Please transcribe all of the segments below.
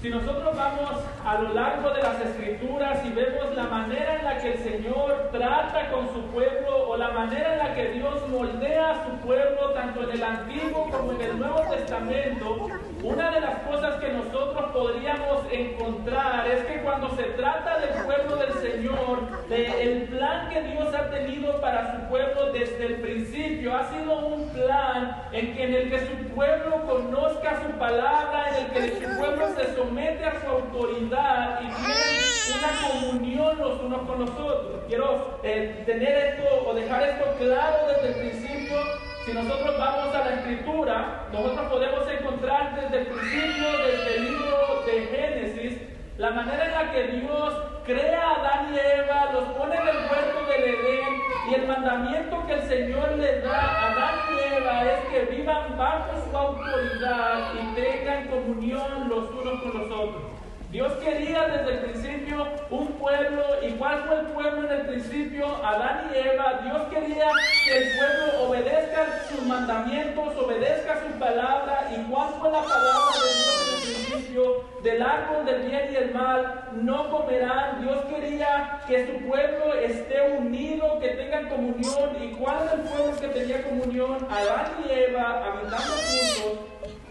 Si nosotros vamos a lo largo de las Escrituras y vemos la manera en la que el Señor trata con su pueblo o la manera en la que Dios moldea a su pueblo tanto en el Antiguo como en el Nuevo Testamento, una de las cosas que nosotros podríamos encontrar es que cuando se trata del pueblo del Señor, el plan que Dios ha tenido para su pueblo desde el principio ha sido un plan en el que su pueblo conozca su palabra, en el que su pueblo se somete a su autoridad y tiene una comunión los unos con los otros. Quiero tener esto o dejar esto claro desde el principio. Si nosotros vamos a la Escritura, nosotros podemos encontrar desde el principio, desde el libro de Génesis, la manera en la que Dios crea a Adán y Eva, los pone en el huerto del Edén, y el mandamiento que el Señor le da a Adán y Eva es que vivan bajo su autoridad y tengan comunión los unos con los otros. Dios quería desde el principio un pueblo. ¿Y cuál fue el pueblo en el principio? Adán y Eva. Dios quería que el pueblo obedezca sus mandamientos, obedezca su palabra. ¿Y cuál fue la palabra de Dios en el principio? Del árbol del bien y el mal no comerán. Dios quería que su pueblo esté unido, que tengan comunión. ¿Y cuál es el pueblo que tenía comunión? Adán y Eva habitando juntos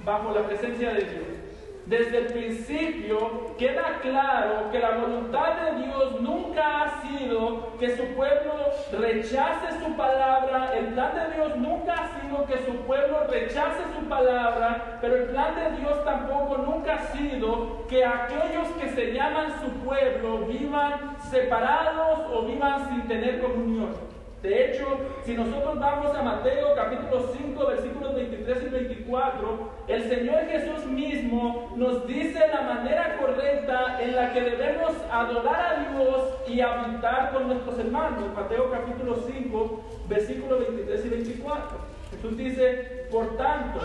bajo la presencia de Dios. Desde el principio queda claro que la voluntad de Dios nunca ha sido que su pueblo rechace su palabra. El plan de Dios nunca ha sido que su pueblo rechace su palabra, pero el plan de Dios tampoco nunca ha sido que aquellos que se llaman su pueblo vivan separados o vivan sin tener comunión. De hecho, si nosotros vamos a Mateo capítulo 5, versículos 23 y 24, el Señor Jesús mismo nos dice la manera correcta en la que debemos adorar a Dios y habitar con nuestros hermanos. Mateo capítulo 5, versículos 23 y 24. Jesús dice: por tanto,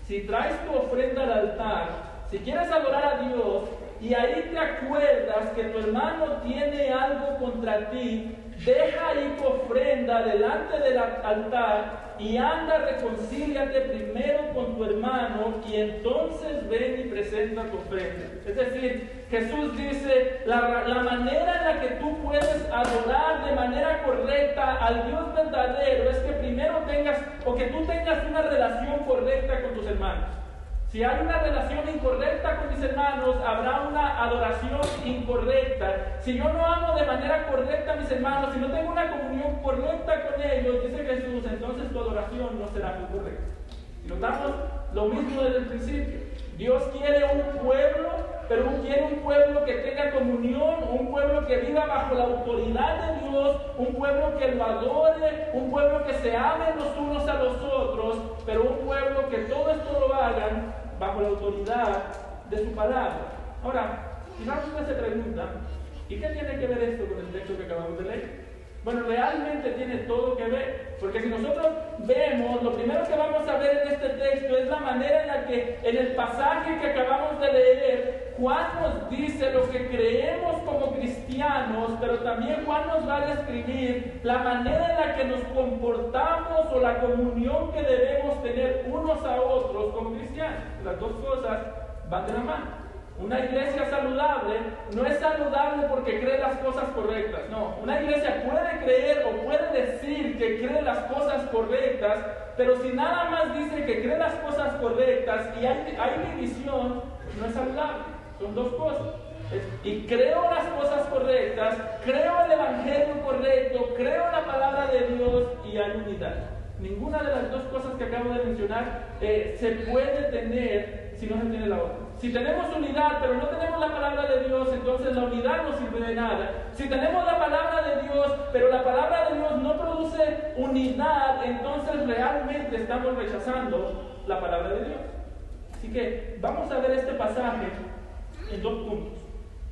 si traes tu ofrenda al altar, si quieres adorar a Dios y ahí te acuerdas que tu hermano tiene algo contra ti, deja ahí tu ofrenda delante del altar y anda, reconcíliate primero con tu hermano y entonces ven y presenta tu ofrenda. Es decir, Jesús dice, la manera en la que tú puedes adorar de manera correcta al Dios verdadero es que primero tú tengas una relación correcta con tus hermanos. Si hay una relación incorrecta con mis hermanos, habrá una adoración incorrecta. Si yo no amo de manera correcta a mis hermanos, si no tengo una comunión correcta con ellos, dice Jesús, entonces tu adoración no será muy correcta. Y notamos lo mismo desde el principio. Dios quiere un pueblo, pero quiere un pueblo que tenga comunión, un pueblo que viva bajo la autoridad de Dios, un pueblo que lo adore, un pueblo que se amen los unos a los otros, pero un pueblo que todo esto lo hagan bajo la autoridad de su palabra. Ahora, quizás usted se pregunta, ¿y qué tiene que ver esto con el texto que acabamos de leer? Bueno, realmente tiene todo que ver, porque si nosotros vemos, lo primero que vamos a ver en este texto es la manera en la que, en el pasaje que acabamos de leer, Juan nos dice lo que creemos como cristianos, pero también Juan nos va a describir la manera en la que nos comportamos o la comunión que debemos tener unos a otros como cristianos. Las dos cosas van de la mano. Una iglesia saludable no es saludable porque cree las cosas correctas. No, una iglesia puede creer o puede decir que cree las cosas correctas, pero si nada más dice que cree las cosas correctas y hay división, no es saludable. Son dos cosas. Y creo las cosas correctas, creo el evangelio correcto, creo la palabra de Dios y hay unidad. Ninguna de las dos cosas que acabo de mencionar se puede tener si no se tiene la otra. Si tenemos unidad pero no tenemos la palabra de Dios, entonces la unidad no sirve de nada. Si tenemos la palabra de Dios pero la palabra de Dios no produce unidad, entonces realmente estamos rechazando la palabra de Dios. Así que vamos a ver este pasaje en dos puntos.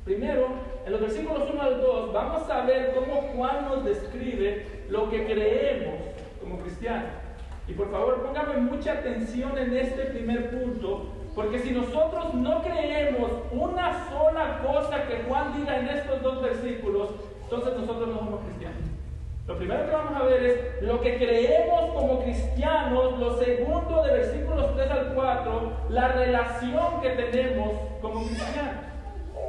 Primero, en los versículos 1 al 2, vamos a ver cómo Juan nos describe lo que creemos como cristianos. Y por favor, póngame mucha atención en este primer punto, porque si nosotros no creemos una sola cosa que Juan diga en estos dos versículos, entonces nosotros no somos cristianos. Lo primero que vamos a ver es lo que creemos como cristianos. Lo segundo, de versículos 3 al 4, la relación que tenemos como cristianos.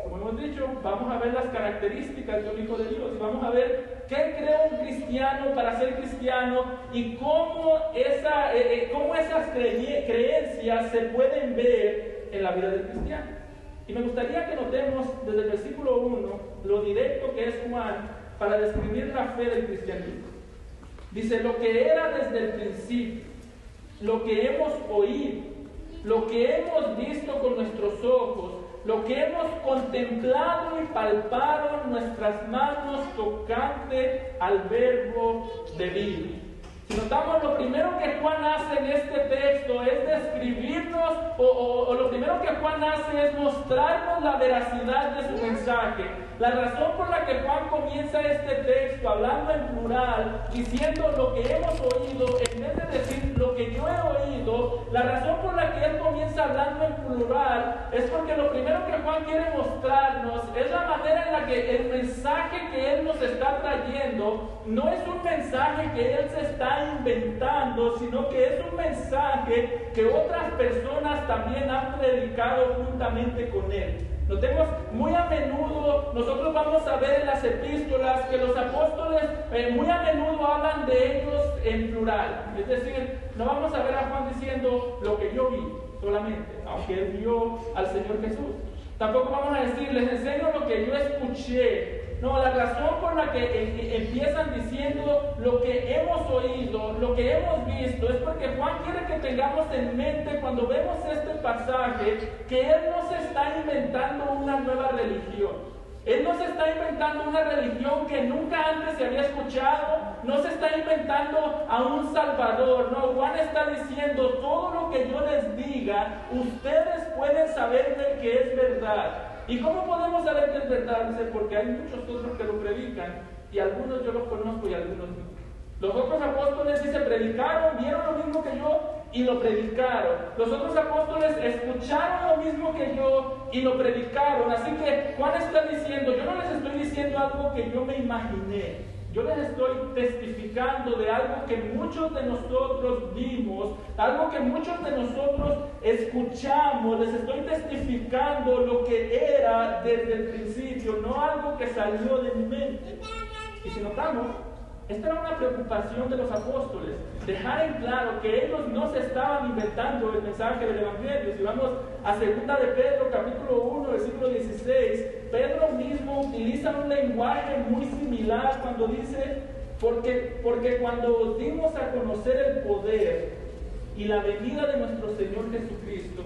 Como hemos dicho, vamos a ver las características de un hijo de Dios y vamos a ver qué cree un cristiano para ser cristiano y cómo esas creencias se pueden ver en la vida del cristiano. Y me gustaría que notemos desde el versículo 1 lo directo que es Juan para describir la fe del cristianismo. Dice: lo que era desde el principio, lo que hemos oído, lo que hemos visto con nuestros ojos, lo que hemos contemplado y palpado en nuestras manos tocante al verbo de vida. Si notamos, lo primero que Juan hace en este texto es describirnos, o lo primero que Juan hace es mostrarnos la veracidad de su mensaje. La razón por la que Juan comienza este texto hablando en plural, diciendo lo que hemos oído, en vez de decir lo que yo he oído, la razón por la que él comienza hablando en plural es porque lo primero que Juan quiere mostrarnos es la manera en la que el mensaje que él nos está trayendo no es un mensaje que él se está inventando, sino que es un mensaje que otras personas también han predicado juntamente con él. Notemos, muy a menudo nosotros vamos a ver en las epístolas que los apóstoles muy a menudo hablan de ellos en plural. Es decir, no vamos a ver a Juan diciendo lo que yo vi solamente, aunque él vio al Señor Jesús. Tampoco vamos a decir, les enseño lo que yo escuché. No, la razón por la que empiezan diciendo lo que hemos oído, lo que hemos visto, es porque Juan quiere que tengamos en mente cuando vemos este pasaje que él no se está inventando una nueva religión. Él no se está inventando una religión que nunca antes se había escuchado, no se está inventando a un salvador, no. Juan está diciendo, todo lo que yo les diga, ustedes pueden saber de que es verdad. ¿Y cómo podemos saber que es verdad? Dice, porque hay muchos otros que lo predican, y algunos yo los conozco y algunos no. Los otros apóstoles, dice, predicaron, vieron lo mismo que yo y lo predicaron. Los otros apóstoles escucharon lo mismo que yo y lo predicaron. Así que Juan está diciendo, yo no les estoy diciendo algo que yo me imaginé. Yo les estoy testificando de algo que muchos de nosotros vimos, algo que muchos de nosotros escuchamos. Les estoy testificando lo que era desde el principio, no algo que salió de mi mente. Y si notamos, esta era una preocupación de los apóstoles, dejar en claro que ellos no se estaban inventando el mensaje del Evangelio. Si vamos a 2 de Pedro, capítulo 1, versículo 16, Pedro mismo utiliza un lenguaje muy similar cuando dice, porque cuando os dimos a conocer el poder y la venida de nuestro Señor Jesucristo,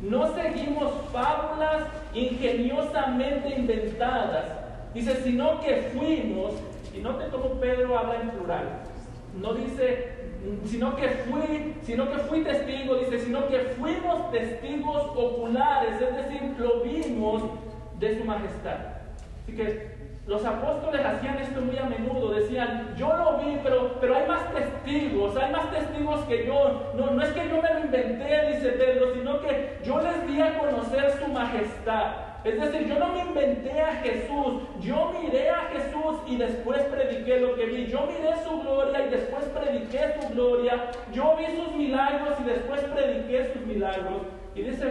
no seguimos fábulas ingeniosamente inventadas, dice, sino que fuimos. Y note cómo Pedro habla en plural. No dice, sino que fui testigo, dice, sino que fuimos testigos oculares, es decir, lo vimos de su majestad. Así que los apóstoles hacían esto muy a menudo, decían, yo lo vi, pero hay más testigos que yo. No es que yo me lo inventé, dice Pedro, sino que yo les di a conocer su majestad. Es decir, yo no me inventé a Jesús, yo miré a Jesús y después prediqué lo que vi. Yo miré su gloria y después prediqué su gloria. Yo vi sus milagros y después prediqué sus milagros. Y dice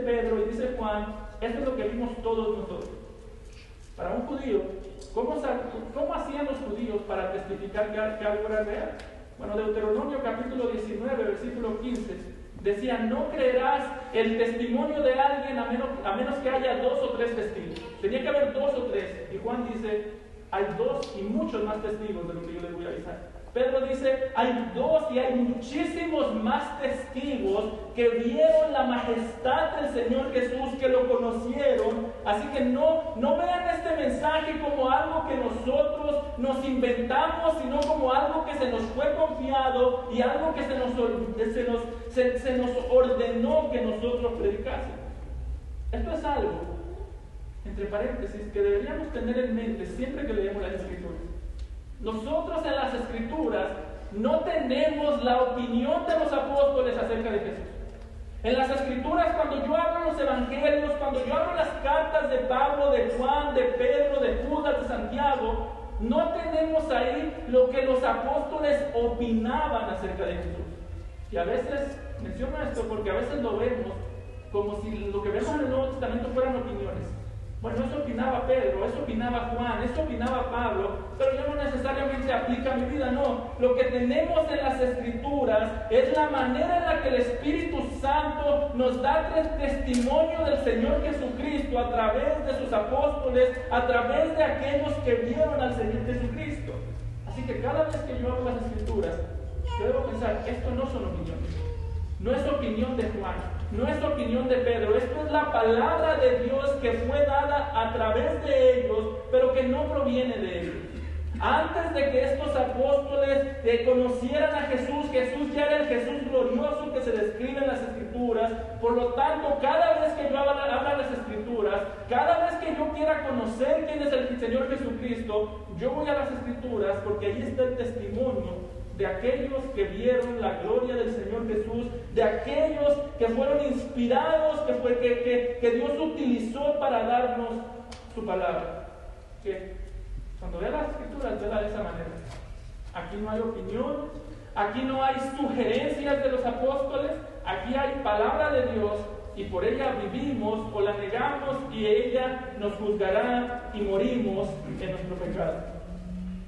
Pedro y dice Juan, esto es lo que vimos todos nosotros. Para un judío, ¿cómo hacían los judíos para testificar que algo era real? Bueno, Deuteronomio capítulo 19, versículo 15. Decía, no creerás el testimonio de alguien a menos que haya 2 o 3 testigos. Tenía que haber 2 o 3. Y Juan dice, hay 2 y muchos más testigos de lo que yo les voy a avisar. Pedro dice, hay 2 y hay muchísimos más testigos que vieron la majestad del Señor Jesús, que lo conocieron. Así que no vean este mensaje como algo que nosotros nos inventamos, sino como algo que se nos fue confiado y algo que se nos ordenó que nosotros predicásemos. Esto es algo, entre paréntesis, que deberíamos tener en mente siempre que leemos las Escrituras. Nosotros en las Escrituras no tenemos la opinión de los apóstoles acerca de Jesús. En las Escrituras, cuando yo abro los Evangelios, cuando yo abro las cartas de Pablo, de Juan, de Pedro, de Judas, de Santiago, no tenemos ahí lo que los apóstoles opinaban acerca de Jesús. Y a veces menciono esto porque a veces lo vemos como si lo que vemos en el Nuevo Testamento fueran opiniones. Bueno, eso opinaba Pedro, eso opinaba Juan, eso opinaba Pablo, pero yo no necesariamente aplica a mi vida, no. Lo que tenemos en las Escrituras es la manera en la que el Espíritu Santo nos da testimonio del Señor Jesucristo a través de sus apóstoles, a través de aquellos que vieron al Señor Jesucristo. Así que cada vez que yo hablo las Escrituras, yo debo pensar, esto no son opiniones. No es opinión de Juan, no es opinión de Pedro, esto es la palabra de Dios que fue dada a través de ellos, pero que no proviene de ellos. Antes de que estos apóstoles conocieran a Jesús, Jesús ya era el Jesús glorioso que se describe en las Escrituras. Por lo tanto, cada vez que yo hablo las Escrituras, cada vez que yo quiera conocer quién es el Señor Jesucristo, yo voy a las Escrituras porque ahí está el testimonio de aquellos que vieron la gloria del Señor Jesús, de aquellos que fueron inspirados, que Dios utilizó para darnos su palabra. Que cuando vea las Escrituras, vela de esa manera. Aquí no hay opinión, aquí no hay sugerencias de los apóstoles, aquí hay palabra de Dios y por ella vivimos o la negamos y ella nos juzgará y morimos en nuestro pecado.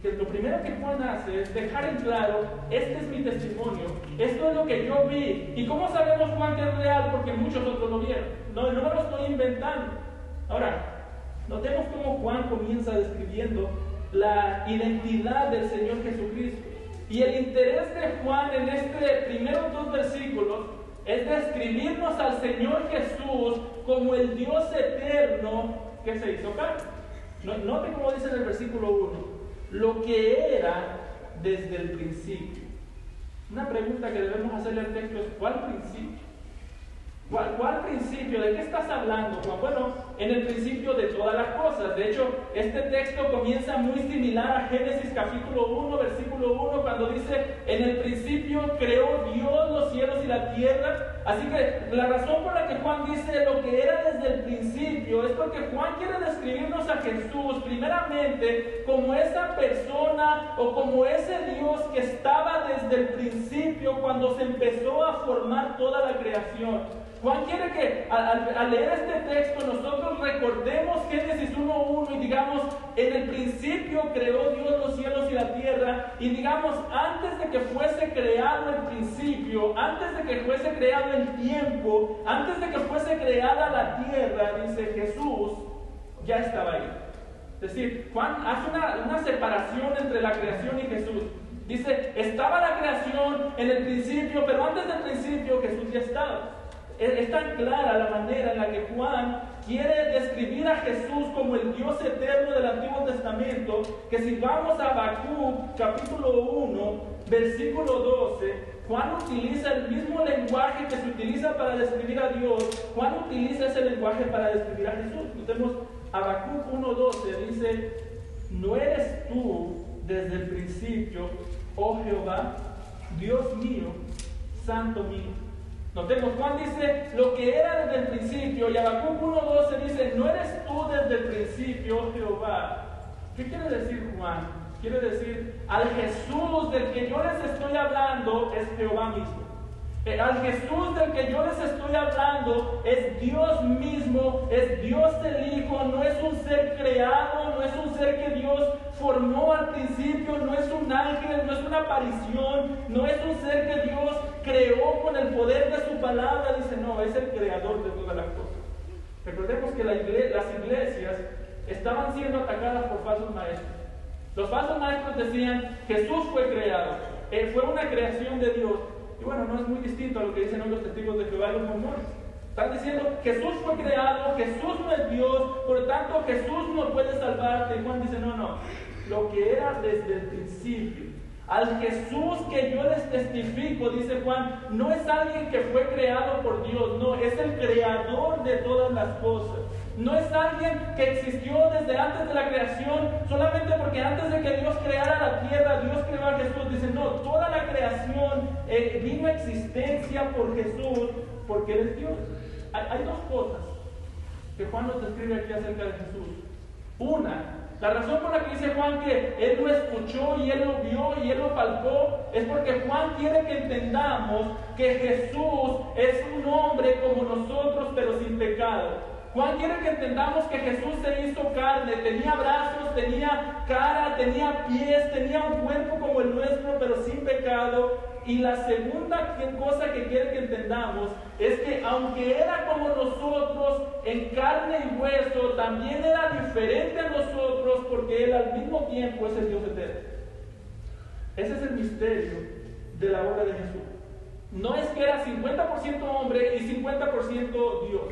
Que lo primero que Juan hace es dejar en claro, este es mi testimonio, esto es lo que yo vi. ¿Y cómo sabemos, Juan, que es real? Porque muchos otros lo vieron. No me lo estoy inventando. Ahora, notemos cómo Juan comienza describiendo la identidad del Señor Jesucristo. Y el interés de Juan en estos primeros 2 versículos es describirnos al Señor Jesús como el Dios eterno que se hizo carne. Note cómo dice en el versículo 1. Lo que era desde el principio. Una pregunta que debemos hacerle al texto es: ¿cuál principio? ¿Cuál principio? ¿De qué estás hablando, Juan? Bueno, en el principio de todas las cosas. De hecho, este texto comienza muy similar a Génesis capítulo 1, versículo 1, cuando dice: en el principio creó Dios los cielos y la tierra. Así que la razón por la que Juan dice lo que era desde el principio es porque Juan quiere describirnos a Jesús primeramente como esa persona o como ese Dios que estaba desde el principio cuando se empezó a formar toda la creación. Juan quiere que al leer este texto nosotros recordemos Génesis 1:1 y digamos: en el principio creó Dios los cielos y la tierra, y digamos, antes de que fuese creado el principio, antes de que fuese creado el tiempo, antes de que fuese creada la tierra, dice, Jesús ya estaba ahí. Es decir, Juan hace una separación entre la creación y Jesús. Dice, estaba la creación en el principio, pero antes del principio Jesús ya estaba. Es tan clara la manera en la que Juan quiere describir a Jesús como el Dios eterno del Antiguo Testamento, que si vamos a Habacuc capítulo 1, versículo 12, Juan utiliza el mismo lenguaje que se utiliza para describir a Dios. Juan utiliza ese lenguaje para describir a Jesús. Notemos Habacuc 1:12, dice: ¿no eres tú desde el principio, oh Jehová, Dios mío, santo mío? Notemos, Juan dice lo que era desde el principio, y Habacuc 1:12 dice: ¿no eres tú desde el principio, Jehová? ¿Qué quiere decir Juan? Quiere decir, al Jesús del que yo les estoy hablando es Jehová mismo. Al Jesús del que yo les estoy hablando es Dios mismo, es Dios el Hijo, no es un ser creado, no es un ser que Dios formó al principio, no es un ángel, no es una aparición, no es un ser que Dios creó con el poder de su palabra. Dice, no, es el creador de todas las cosas. Recordemos que las iglesias estaban siendo atacadas por falsos maestros. Los falsos maestros decían, Jesús fue creado, fue una creación de Dios. Y bueno, no es muy distinto a lo que dicen hoy los testigos de Jehová y los mormones. Están diciendo, Jesús fue creado, Jesús no es Dios, por lo tanto Jesús no puede salvarte. Y Juan dice, no, lo que era desde el principio. Al Jesús que yo les testifico, dice Juan, no es alguien que fue creado por Dios, no, es el creador de todas las cosas. No es alguien que existió desde antes de la creación, solamente porque antes de que Dios creara la tierra, Dios creó a Jesús. Dice, no, toda la creación vino a existencia por Jesús, porque Él es Dios. Hay dos cosas que Juan nos describe aquí acerca de Jesús. Una, La razón por la que dice Juan que él lo escuchó y él lo vio y él lo palpó es porque Juan quiere que entendamos que Jesús es un hombre como nosotros pero sin pecado. Juan quiere que entendamos que Jesús se hizo carne, tenía brazos, tenía cara, tenía pies, tenía un cuerpo como el nuestro pero sin pecado. Y la segunda cosa que quiere que entendamos es que aunque era como nosotros en carne y hueso, también era diferente a nosotros porque Él al mismo tiempo es el Dios eterno. Ese es el misterio de la obra de Jesús. No es que era 50% hombre y 50% Dios.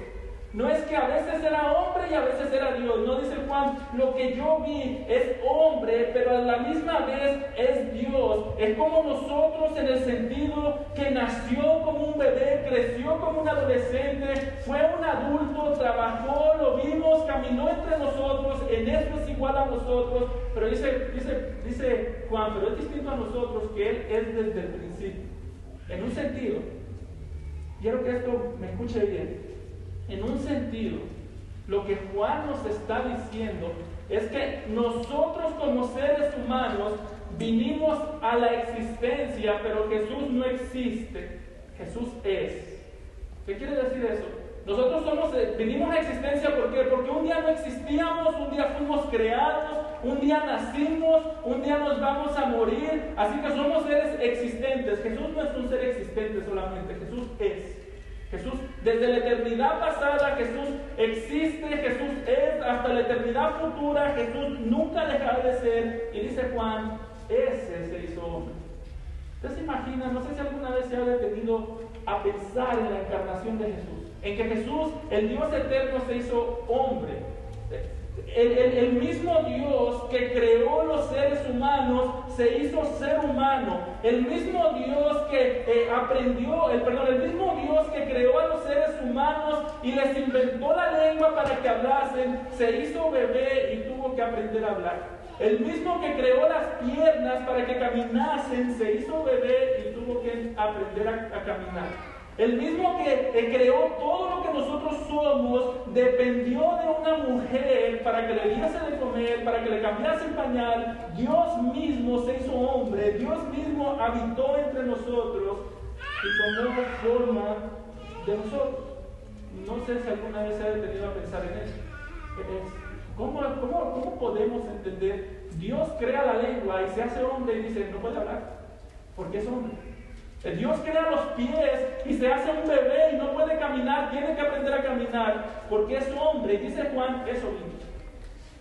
No es que a veces era hombre y a veces era Dios. No dice Juan, lo que yo vi es hombre, pero a la misma vez es Dios. Es como nosotros en el sentido que nació como un bebé, creció como un adolescente, fue un adulto, trabajó, lo vimos, caminó entre nosotros, en eso es igual a nosotros. Pero dice Juan, pero es distinto a nosotros que Él es desde el principio. En un sentido, quiero que esto me escuche bien. En un sentido, lo que Juan nos está diciendo es que nosotros como seres humanos vinimos a la existencia, pero Jesús no existe, Jesús es. ¿Qué quiere decir eso? Nosotros vinimos a existencia ¿por qué? Porque un día no existíamos, un día fuimos creados, un día nacimos, un día nos vamos a morir, así que somos seres existentes. Jesús no es un ser existente solamente, Jesús es. Jesús, desde la eternidad pasada, Jesús existe, Jesús es, hasta la eternidad futura, Jesús nunca dejará de ser. Y dice Juan, ese se hizo hombre. ¿Usted se imagina? No sé si alguna vez se ha detenido a pensar en la encarnación de Jesús, en que Jesús, el Dios eterno, se hizo hombre. El mismo Dios que creó los seres humanos se hizo ser humano. El mismo Dios que el mismo Dios que creó a los seres humanos y les inventó la lengua para que hablasen, se hizo bebé y tuvo que aprender a hablar. El mismo que creó las piernas para que caminasen, se hizo bebé y tuvo que aprender a caminar. El mismo que creó todo lo que nosotros somos, dependió de una mujer para que le diese de comer, para que le cambiase el pañal. Dios mismo se hizo hombre, Dios mismo habitó entre nosotros y tomó forma de nosotros. No sé si alguna vez se ha detenido a pensar en eso. ¿Cómo podemos entender? Dios crea la lengua y se hace hombre y dice, no puede hablar, porque es hombre. Dios crea los pies y se hace un bebé y no puede caminar, tiene que aprender a caminar porque es hombre. Y dice Juan, eso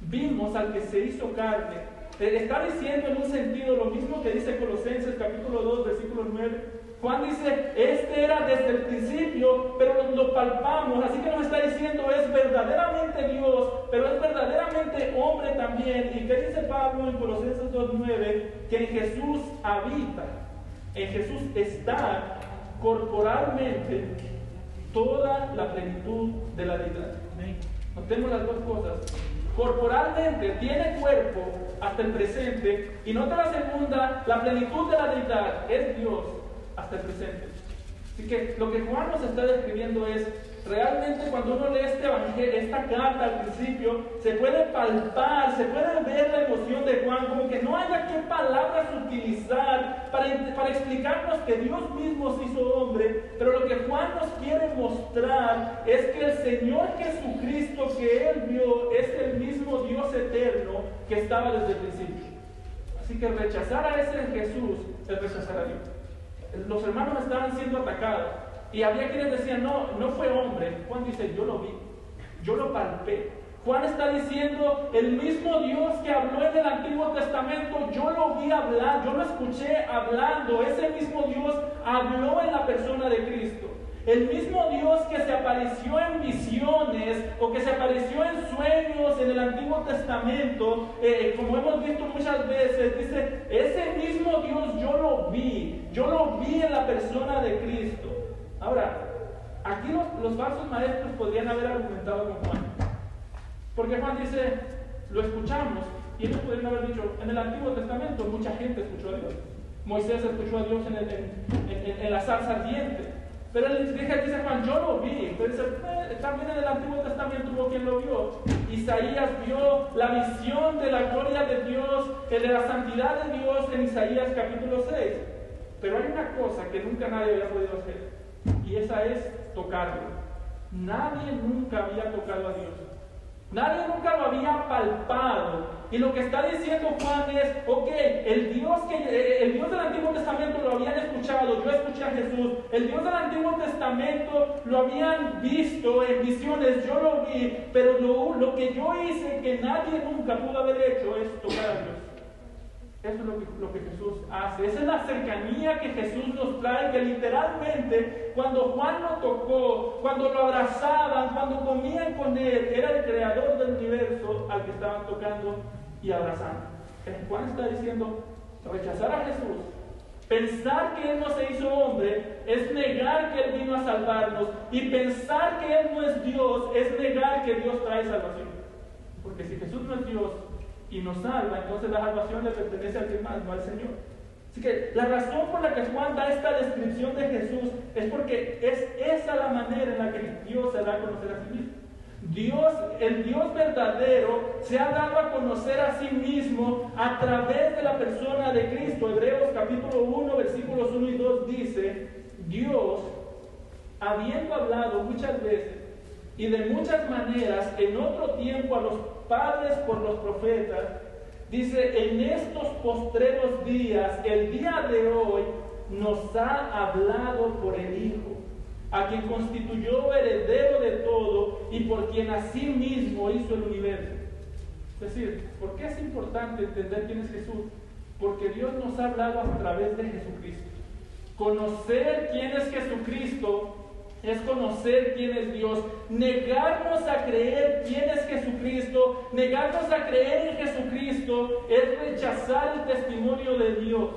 vimos al que se hizo carne. Está diciendo en un sentido lo mismo que dice Colosenses capítulo 2 versículo 9. Juan dice, este era desde el principio, pero lo palpamos, así que nos está diciendo es verdaderamente Dios, pero es verdaderamente hombre también. ¿Y qué dice Pablo en Colosenses 2:9? Que en Jesús habita. En Jesús está corporalmente toda la plenitud de la deidad. Notemos las dos cosas. Corporalmente tiene cuerpo hasta el presente. Y nota la segunda, la plenitud de la deidad es Dios hasta el presente. Así que lo que Juan nos está describiendo es, realmente cuando uno lee este evangelio, esta carta al principio, se puede palpar, se puede ver la emoción de Juan, como que no haya qué palabras utilizar para explicarnos que Dios mismo se hizo hombre, pero lo que Juan nos quiere mostrar es que el Señor Jesucristo que Él vio es el mismo Dios eterno que estaba desde el principio. Así que rechazar a ese Jesús es rechazar a Dios. Los hermanos estaban siendo atacados y había quienes decían, no fue hombre. Juan dice, yo lo vi, yo lo palpé. Juan está diciendo, el mismo Dios que habló en el Antiguo Testamento, yo lo vi hablar, yo lo escuché hablando. Ese mismo Dios habló en la persona de Cristo. El mismo Dios que se apareció en visiones o que se apareció en sueños en el Antiguo Testamento, como hemos visto muchas veces, dice, ese mismo Dios yo lo vi en la persona de Cristo. Ahora, aquí los falsos maestros podrían haber argumentado con Juan, porque Juan dice, lo escuchamos, y ellos podrían haber dicho, en el Antiguo Testamento mucha gente escuchó a Dios. Moisés escuchó a Dios en la zarza ardiente. Pero él dice Juan, yo lo vi. Entonces, también en el Antiguo Testamento hubo quien lo vio. Isaías vio la visión de la gloria de Dios, de la santidad de Dios en Isaías capítulo 6. Pero hay una cosa que nunca nadie había podido hacer, y esa es tocarlo. Nadie nunca había tocado a Dios. Nadie nunca lo había palpado. Y lo que está diciendo Juan es, ok, el Dios del Antiguo Testamento lo habían escuchado, yo escuché a Jesús. El Dios del Antiguo Testamento lo habían visto en visiones, yo lo vi. Pero lo que yo hice que nadie nunca pudo haber hecho es tocar a Dios. Eso es lo que Jesús hace. Esa es la cercanía que Jesús nos trae, que literalmente cuando Juan lo tocó, cuando lo abrazaban, cuando comían con él, era el creador del universo al que estaban tocando y abrazando. Juan está diciendo, rechazar a Jesús, pensar que Él no se hizo hombre, es negar que Él vino a salvarnos, y pensar que Él no es Dios, es negar que Dios trae salvación. Porque si Jesús no es Dios y nos salva, entonces la salvación le pertenece al que más, no al Señor. Así que la razón por la que Juan da esta descripción de Jesús es porque es esa la manera en la que Dios se da a conocer a sí mismo. El Dios verdadero se ha dado a conocer a sí mismo a través de la persona de Cristo. Hebreos capítulo 1, versículos 1 y 2 dice, Dios, habiendo hablado muchas veces y de muchas maneras en otro tiempo a los padres por los profetas, dice, en estos postreros días, el día de hoy, nos ha hablado por el Hijo, a quien constituyó heredero de todo y por quien asimismo hizo el universo. Es decir, ¿por qué es importante entender quién es Jesús? Porque Dios nos ha hablado a través de Jesucristo. Conocer quién es Jesucristo es conocer quién es Dios. Negarnos a creer quién es Jesucristo, negarnos a creer en Jesucristo, es rechazar el testimonio de Dios.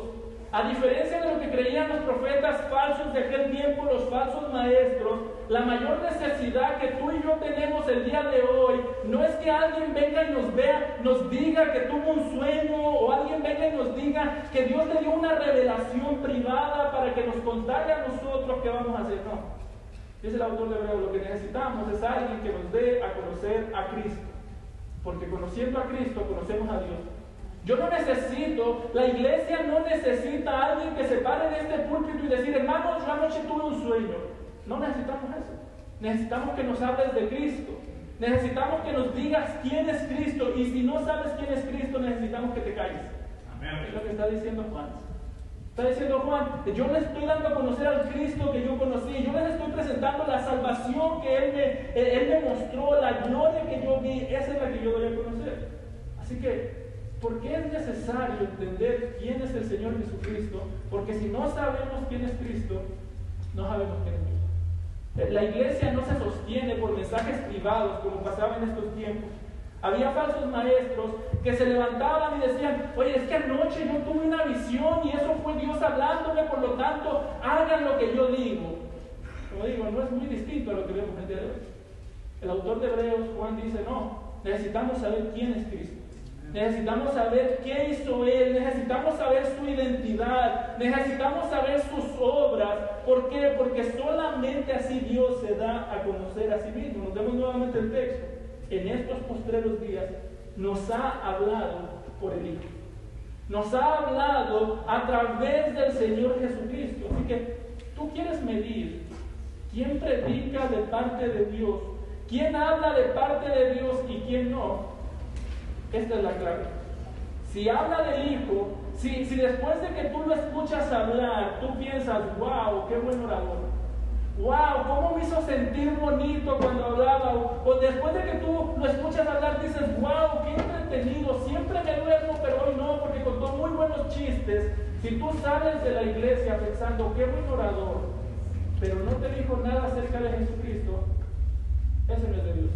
A diferencia de lo que creían los profetas falsos de aquel tiempo, los falsos maestros, la mayor necesidad que tú y yo tenemos el día de hoy no es que alguien venga y nos vea, nos diga que tuvo un sueño, o alguien venga y nos diga que Dios le dio una revelación privada para que nos contara a nosotros qué vamos a hacer. No. Dice el autor de Hebreos, lo que necesitamos es alguien que nos dé a conocer a Cristo, porque conociendo a Cristo conocemos a Dios. Yo no necesito, la iglesia no necesita a alguien que se pare de este púlpito y decir, hermanos, yo anoche tuve un sueño. No necesitamos eso. Necesitamos que nos hables de Cristo. Necesitamos que nos digas quién es Cristo, y si no sabes quién es Cristo, necesitamos que te calles. Amén. Es lo que está diciendo Juan. Está diciendo Juan, yo les estoy dando a conocer al Cristo que yo conocí, yo les estoy presentando la salvación que Él me mostró, la gloria que yo vi, esa es la que yo doy a conocer. Así que, ¿por qué es necesario entender quién es el Señor Jesucristo? Porque si no sabemos quién es Cristo, no sabemos quién es Dios. La iglesia no se sostiene por mensajes privados como pasaba en estos tiempos. Había falsos maestros que se levantaban y decían, oye, es que anoche yo tuve una visión y eso fue Dios hablándome, por lo tanto, hagan lo que yo digo. Como digo, no es muy distinto a lo que vemos el día de hoy. El autor de Hebreos, Juan, dice, no, necesitamos saber quién es Cristo. Necesitamos saber qué hizo Él, necesitamos saber su identidad, necesitamos saber sus obras. ¿Por qué? Porque solamente así Dios se da a conocer a sí mismo. Nos vemos nuevamente el texto. En estos postreros días nos ha hablado por el Hijo. Nos ha hablado a través del Señor Jesucristo. Así que tú quieres medir quién predica de parte de Dios, quién habla de parte de Dios y quién no. Esta es la clave. Si habla del Hijo, si después de que tú lo escuchas hablar, tú piensas, wow, qué buen orador. Wow, cómo me hizo sentir bonito cuando hablaba. O después de que tú lo escuchas hablar, dices, wow, qué entretenido. Siempre me duermo, pero hoy no, porque contó muy buenos chistes. Si tú sales de la iglesia pensando, qué buen orador, pero no te dijo nada acerca de Jesucristo, ese no es de Dios.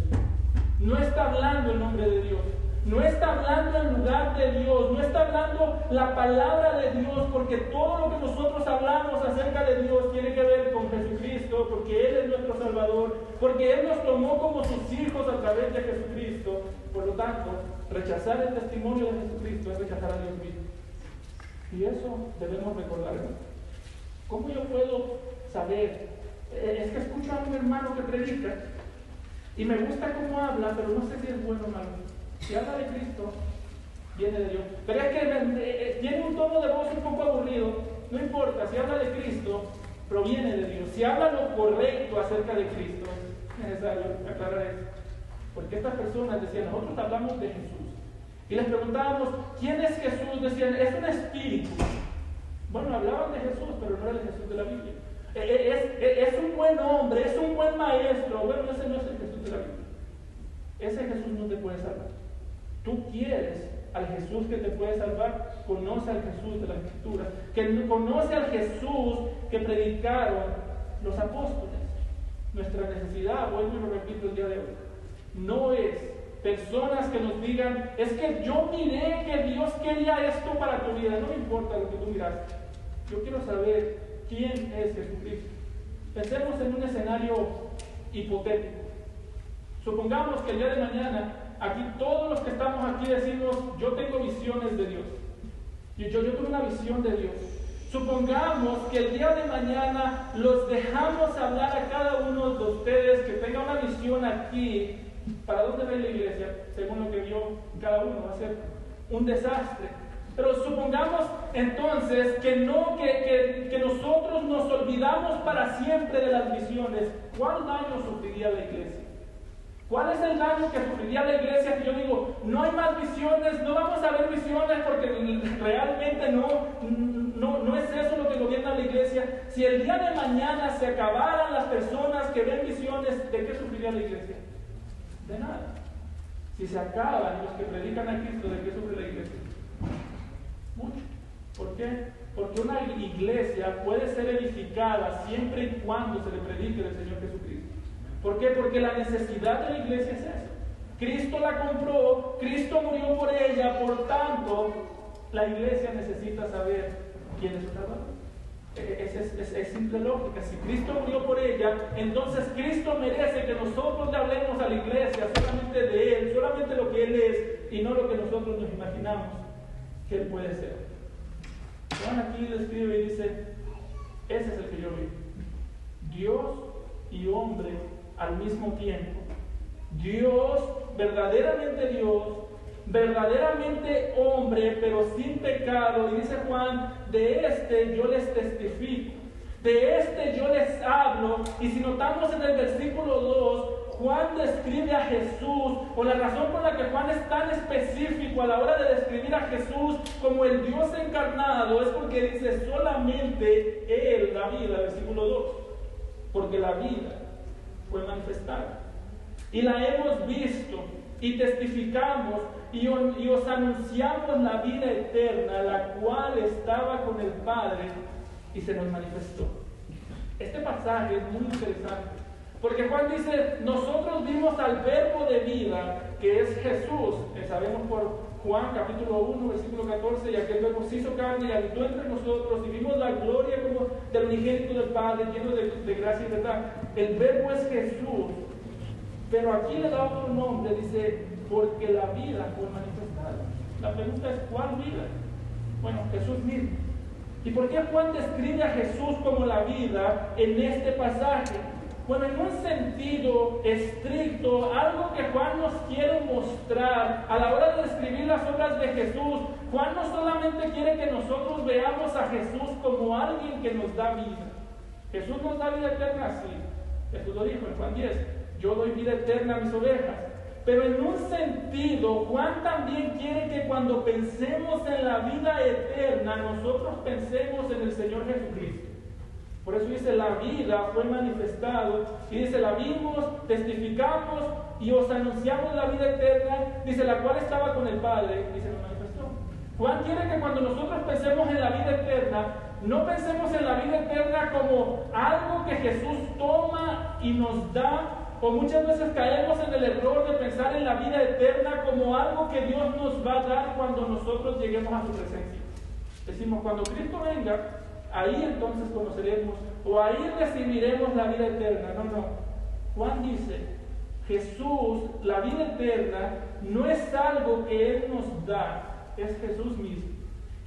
No está hablando en nombre de Dios. No está hablando en lugar de Dios, no está hablando la palabra de Dios, porque todo lo que nosotros hablamos acerca de Dios tiene que ver con Jesucristo, porque Él es nuestro Salvador, porque Él nos tomó como sus hijos a través de Jesucristo. Por lo tanto, rechazar el testimonio de Jesucristo es rechazar a Dios mismo. Y eso debemos recordarlo. ¿Cómo yo puedo saber? Es que escucho a un hermano que predica, Y me gusta cómo habla, pero no sé si es bueno o malo. Si habla de Cristo, viene de Dios. Pero es que tiene un tono de voz un poco aburrido. No importa, si habla de Cristo, proviene de Dios. Si habla lo correcto acerca de Cristo, es necesario aclarar eso. Porque estas personas decían, nosotros hablamos de Jesús. Y les preguntábamos, ¿quién es Jesús? Decían, es un espíritu. Bueno, hablaban de Jesús, pero no era el Jesús de la Biblia. Es un buen hombre, es un buen maestro. Bueno, ese no es el Jesús de la Biblia. Ese Jesús no te puede salvar. Tú quieres al Jesús que te puede salvar, conoce al Jesús de las Escrituras, que conoce al Jesús que predicaron los apóstoles. Nuestra necesidad, vuelvo y lo repito el día de hoy, no es personas que nos digan, es que yo miré que Dios quería esto para tu vida. No me importa lo que tú miraste. Yo quiero saber quién es Jesucristo. Pensemos en un escenario hipotético. Supongamos que el día de mañana, aquí todos los que estamos aquí decimos, yo tengo visiones de Dios. Yo tuve una visión de Dios. Supongamos que el día de mañana los dejamos hablar a cada uno de ustedes que tenga una visión aquí. ¿Para dónde va la iglesia? Según lo que vio cada uno, va a ser un desastre. Pero supongamos entonces que nosotros nos olvidamos para siempre de las visiones. ¿Cuál daño sufriría la iglesia? ¿Cuál es el daño que sufriría la iglesia si yo digo, no hay más visiones, no vamos a ver visiones porque realmente no es eso lo que gobierna la iglesia? Si el día de mañana se acabaran las personas que ven visiones, ¿de qué sufriría la iglesia? De nada. Si se acaban los que predican a Cristo, ¿de qué sufre la iglesia? Mucho. ¿Por qué? Porque una iglesia puede ser edificada siempre y cuando se le predique del Señor Jesucristo. ¿Por qué? Porque la necesidad de la iglesia es eso. Cristo la compró, Cristo murió por ella, por tanto, la iglesia necesita saber quién es su Salvador. Es simple lógica. Si Cristo murió por ella, entonces Cristo merece que nosotros le hablemos a la iglesia solamente de Él, solamente lo que Él es y no lo que nosotros nos imaginamos que Él puede ser. Juan aquí describe y dice, ese es el que yo vi. Dios y hombre al mismo tiempo. Dios, verdaderamente hombre, pero sin pecado. Y dice Juan, de este yo les testifico, de este yo les hablo. Y si notamos en el versículo 2, Juan describe a Jesús, o la razón por la que Juan es tan específico a la hora de describir a Jesús como el Dios encarnado, es porque dice solamente Él, la vida, versículo 2, porque la vida fue manifestada y la hemos visto y testificamos y os anunciamos la vida eterna, la cual estaba con el Padre y se nos manifestó. Este pasaje es muy interesante porque Juan dice, nosotros vimos al verbo de vida, que es Jesús, que sabemos por Juan capítulo 1, versículo 14, y aquel verbo se hizo carne y habitó entre nosotros, y vimos la gloria como del unigénito del Padre, lleno de gracia y verdad. El verbo es Jesús, pero aquí le da otro nombre, dice, porque la vida fue manifestada. La pregunta es, ¿cuál vida? Bueno, Jesús mismo. ¿Y por qué Juan describe a Jesús como la vida en este pasaje? Bueno, en un sentido estricto, algo que Juan nos quiere mostrar a la hora de describir las obras de Jesús, Juan no solamente quiere que nosotros veamos a Jesús como alguien que nos da vida. Jesús nos da vida eterna, sí. Jesús lo dijo en Juan 10, yo doy vida eterna a mis ovejas. Pero en un sentido, Juan también quiere que cuando pensemos en la vida eterna, nosotros pensemos en el Señor Jesucristo. Por eso dice, la vida fue manifestado, y dice, la vimos, testificamos, y os anunciamos la vida eterna, dice, la cual estaba con el Padre, y se nos manifestó. Juan quiere que cuando nosotros pensemos en la vida eterna, no pensemos en la vida eterna como algo que Jesús toma y nos da, o muchas veces caemos en el error de pensar en la vida eterna como algo que Dios nos va a dar cuando nosotros lleguemos a su presencia. Decimos, cuando Cristo venga, ahí entonces conoceremos, o ahí recibiremos la vida eterna. No. Juan dice, Jesús, la vida eterna, no es algo que Él nos da, es Jesús mismo.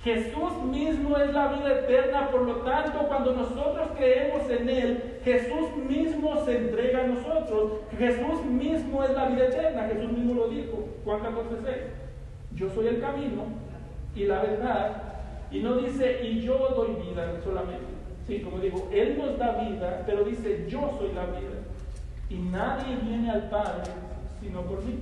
Jesús mismo es la vida eterna, por lo tanto, cuando nosotros creemos en Él, Jesús mismo se entrega a nosotros. Jesús mismo es la vida eterna, Jesús mismo lo dijo, Juan 14:6. Yo soy el camino y la verdad, y no dice, y yo doy vida solamente. Sí, como digo, Él nos da vida, pero dice, yo soy la vida, y nadie viene al Padre sino por mí.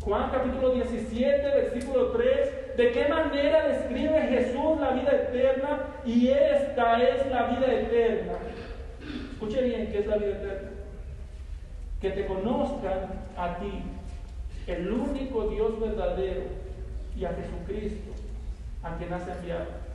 Juan capítulo 17, versículo 3, ¿de qué manera describe Jesús la vida eterna? Y esta es la vida eterna. Escuche bien, ¿qué es la vida eterna? Que te conozcan a ti, el único Dios verdadero, y a Jesucristo, a quien has enviado.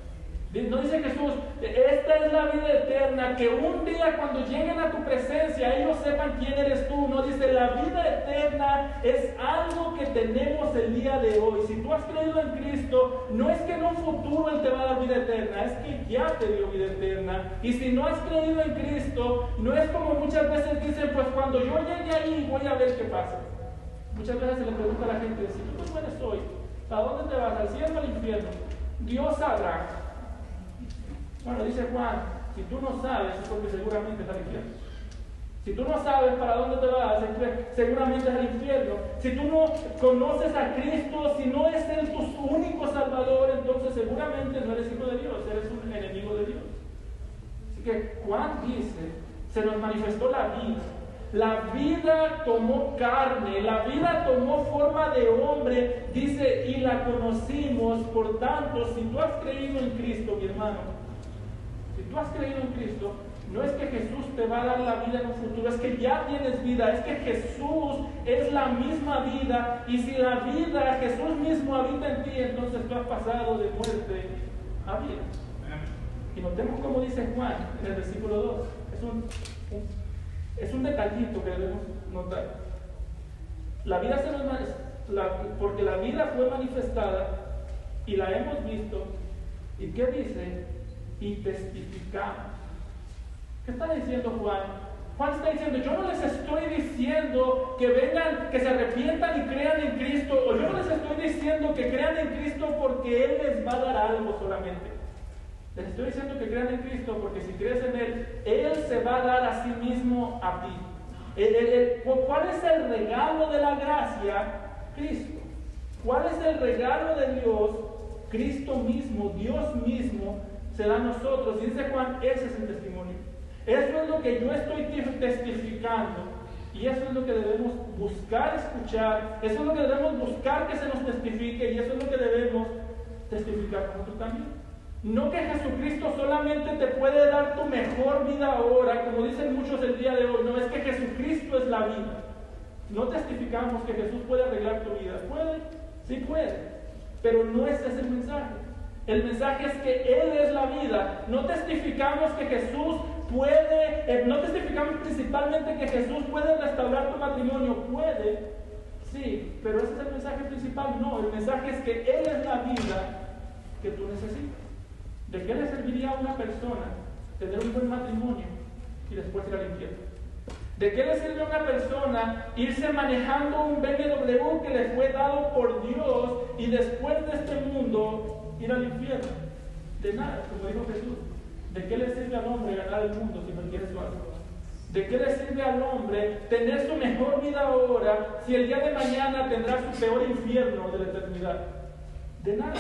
No dice Jesús, esta es la vida eterna, que un día cuando lleguen a tu presencia ellos sepan quién eres tú. No dice, la vida eterna es algo que tenemos el día de hoy. Si tú has creído en Cristo, no es que en un futuro Él te va a dar vida eterna, es que ya te dio vida eterna. Y si no has creído en Cristo, no es como muchas veces dicen, pues cuando yo llegue ahí voy a ver qué pasa. Muchas veces se le pregunta a la gente, si tú te mueres hoy, ¿a dónde te vas? ¿Al cielo o al infierno? Dios sabrá. Bueno, dice Juan, si tú no sabes, es porque seguramente es al infierno. Si tú no sabes para dónde te vas, seguramente es al infierno. Si tú no conoces a Cristo, si no es Él tu único Salvador, entonces seguramente no eres hijo de Dios, eres un enemigo de Dios. Así que Juan dice, se nos manifestó la vida. La vida tomó carne, la vida tomó forma de hombre, dice, y la conocimos. Por tanto, si tú has creído en Cristo, mi hermano, si tú has creído en Cristo, no es que Jesús te va a dar la vida en un futuro, es que ya tienes vida, es que Jesús es la misma vida, y si la vida, Jesús mismo habita en ti, entonces tú has pasado de muerte a vida. Y notemos como dice Juan en el versículo 2, es un detallito que debemos notar. La vida porque la vida fue manifestada y la hemos visto. ¿Y qué dice? Y testificamos. ¿Qué está diciendo Juan? Juan está diciendo, yo no les estoy diciendo que vengan, que se arrepientan y crean en Cristo, o yo no les estoy diciendo que crean en Cristo porque Él les va a dar algo solamente. Les estoy diciendo que crean en Cristo porque si crees en Él, Él se va a dar a sí mismo a ti. ¿Cuál es el regalo de la gracia? Cristo. ¿Cuál es el regalo de Dios? Cristo mismo, Dios mismo, se da a nosotros. Y dice Juan, ese es el testimonio. Eso es lo que yo estoy testificando. Y eso es lo que debemos buscar escuchar. Eso es lo que debemos buscar que se nos testifique. Y eso es lo que debemos testificar nosotros también. No que Jesucristo solamente te puede dar tu mejor vida ahora, como dicen muchos el día de hoy. No, es que Jesucristo es la vida. No testificamos que Jesús puede arreglar tu vida. ¿Puede? Sí puede. Pero no ese es el mensaje. El mensaje es que Él es la vida. No testificamos que Jesús puede, no testificamos principalmente que Jesús puede restaurar tu matrimonio. Puede, sí, pero ese es el mensaje principal. No, el mensaje es que Él es la vida que tú necesitas. ¿De qué le serviría a una persona tener un buen matrimonio y después ir al infierno? ¿De qué le sirve a una persona irse manejando un BMW que le fue dado por Dios y después de este mundo ir al infierno? De nada, como dijo Jesús. ¿De qué le sirve al hombre ganar el mundo si no quiere su alma? ¿De qué le sirve al hombre tener su mejor vida ahora si el día de mañana tendrá su peor infierno de la eternidad? De nada.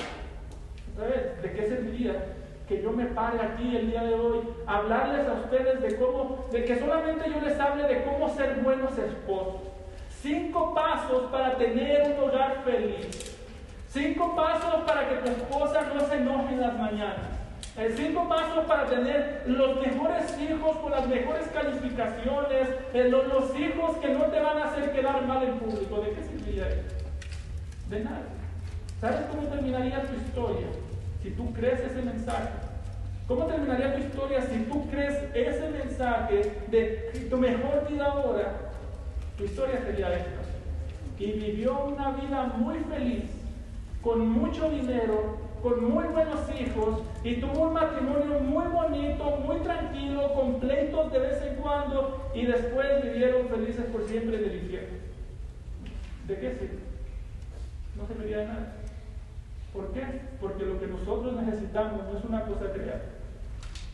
Otra vez, ¿de qué serviría que yo me pare aquí el día de hoy a hablarles a ustedes de que solamente yo les hable de cómo ser buenos esposos? 5 pasos para tener un hogar feliz. 5 pasos para que tu esposa no se enoje en las mañanas. 5 pasos para tener los mejores hijos con las mejores calificaciones, los hijos que no te van a hacer quedar mal en público. ¿De qué serviría eso? De nada. ¿Sabes cómo terminaría tu historia si tú crees ese mensaje? ¿Cómo terminaría tu historia si tú crees ese mensaje de tu mejor vida ahora? Tu historia sería esta. Y vivió una vida muy feliz, con mucho dinero, con muy buenos hijos, y tuvo un matrimonio muy bonito, muy tranquilo, con pleitos de vez en cuando, y después vivieron felices por siempre en el infierno. ¿De qué sirve? No serviría de nada. ¿Por qué? Porque lo que nosotros necesitamos no es una cosa creada.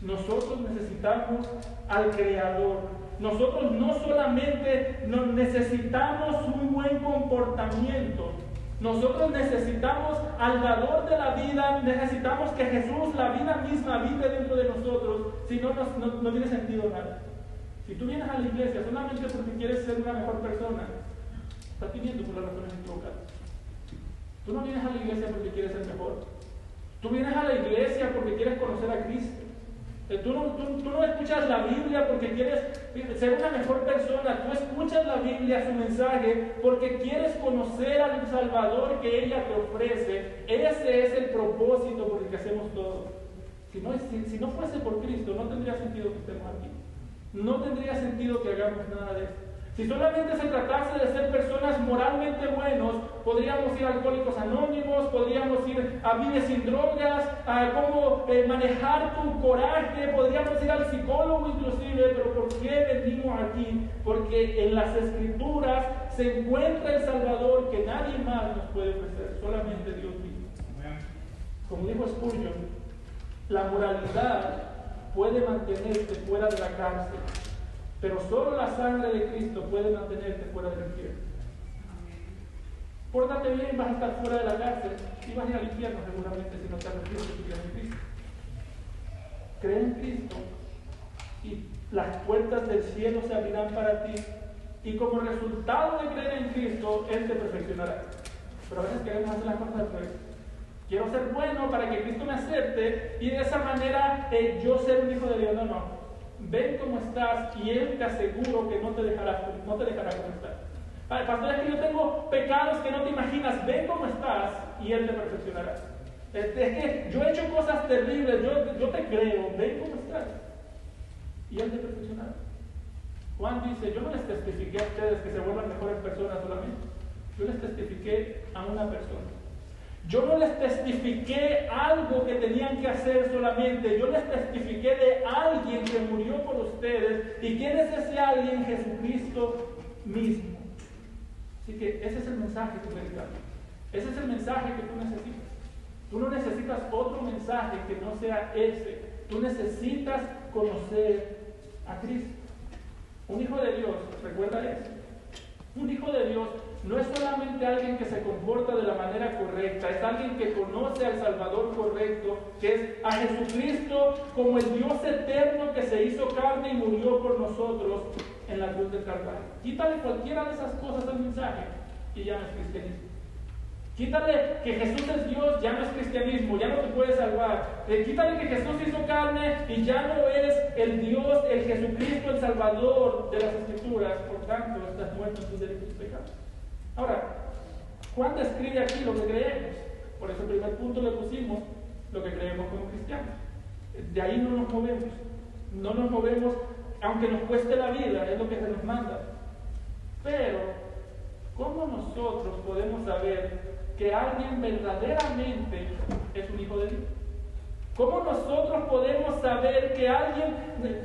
Nosotros necesitamos al Creador. Nosotros no solamente necesitamos un buen comportamiento, nosotros necesitamos al dador de la vida, necesitamos que Jesús, la vida misma, vive dentro de nosotros. Si no, no tiene sentido nada. Si tú vienes a la iglesia solamente porque quieres ser una mejor persona, estás viniendo por las razones equivocadas. Tú no vienes a la iglesia porque quieres ser mejor. Tú vienes a la iglesia porque quieres conocer a Cristo. Tú no escuchas la Biblia porque quieres ser una mejor persona. Tú escuchas la Biblia, su mensaje, porque quieres conocer al Salvador que ella te ofrece. Ese es el propósito por el que hacemos todo. Si no fuese por Cristo, no tendría sentido que estemos aquí. No tendría sentido que hagamos nada de esto. Si solamente se tratase de ser personas moralmente buenos, podríamos ir a Alcohólicos Anónimos, podríamos ir a Vive Sin Drogas, a cómo manejar tu coraje, podríamos ir al psicólogo inclusive, pero ¿por qué venimos aquí? Porque en las Escrituras se encuentra el Salvador que nadie más nos puede ofrecer, solamente Dios mismo. Como dijo Spurgeon, la moralidad puede mantenerte fuera de la cárcel, pero solo la sangre de Cristo puede mantenerte fuera del infierno. Pórtate bien, vas a estar fuera de la cárcel y vas a ir al infierno seguramente si no te arrepientes y crees en Cristo. Cree en Cristo y las puertas del cielo se abrirán para ti, y como resultado de creer en Cristo, Él te perfeccionará. Pero a veces queremos hacer las cosas al revés. Quiero ser bueno para que Cristo me acepte y de esa manera yo ser un hijo de Dios. No. Ven cómo estás y Él te aseguro que no te dejará como estás. Pastor, es que yo tengo pecados que no te imaginas. Ven cómo estás y Él te perfeccionará. Es que yo he hecho cosas terribles, yo te creo. Ven cómo estás y Él te perfeccionará. Juan dice, yo no les testifiqué a ustedes que se vuelvan mejores personas solamente. Yo les testifiqué a una persona. Yo no les testifiqué algo que tenían que hacer solamente. Yo les testifiqué de alguien que murió por ustedes. ¿Y quién es ese alguien? Jesucristo mismo. Así que ese es el mensaje que predicamos. Ese es el mensaje que tú necesitas. Tú no necesitas otro mensaje que no sea ese. Tú necesitas conocer a Cristo. Un hijo de Dios, recuerda eso. Un hijo de Dios no es solamente alguien que se comporta de la manera correcta, es alguien que conoce al Salvador correcto, que es a Jesucristo como el Dios eterno que se hizo carne y murió por nosotros en la cruz del Calvario. Quítale cualquiera de esas cosas al mensaje y ya no es cristianismo. Quítale que Jesús es Dios, ya no es cristianismo, ya no te puede salvar. Quítale que Jesús hizo carne y ya no es el Dios, el Jesucristo, el Salvador de las Escrituras. Por tanto, estás muerto en tus delitos y pecados. Ahora, Juan describe aquí lo que creemos. Por ese primer punto le pusimos lo que creemos como cristianos. De ahí no nos movemos. No nos movemos, aunque nos cueste la vida, es lo que se nos manda. Pero, ¿cómo nosotros podemos saber que alguien verdaderamente es un hijo de Dios? ¿Cómo nosotros podemos saber que alguien,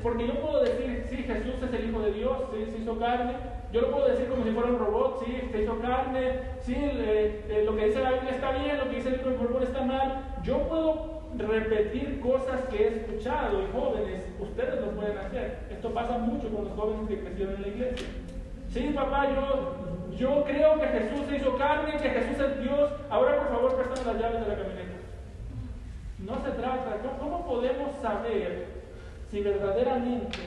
porque yo puedo decir, sí, Jesús es el Hijo de Dios, sí, se hizo carne, yo lo puedo decir como si fuera un robot, sí, se hizo carne, sí, lo que dice la Biblia está bien, lo que dice el libro de Mormón está mal. Yo puedo repetir cosas que he escuchado, y jóvenes, ustedes lo pueden hacer. Esto pasa mucho con los jóvenes que crecieron en la iglesia. Sí, papá, yo creo que Jesús se hizo carne, que Jesús es Dios. Ahora, por favor, préstame las llaves de la camioneta. No se trata, ¿cómo podemos saber si verdaderamente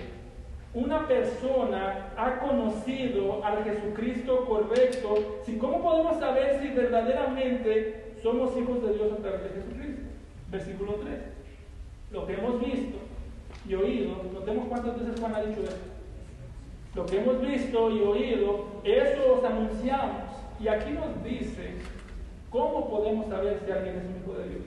una persona ha conocido al Jesucristo correcto? ¿Cómo podemos saber si verdaderamente somos hijos de Dios a través de Jesucristo? Versículo 3. Lo que hemos visto y oído, notemos cuántas veces Juan ha dicho esto. Lo que hemos visto y oído, eso os anunciamos. Y aquí nos dice cómo podemos saber si alguien es un hijo de Dios.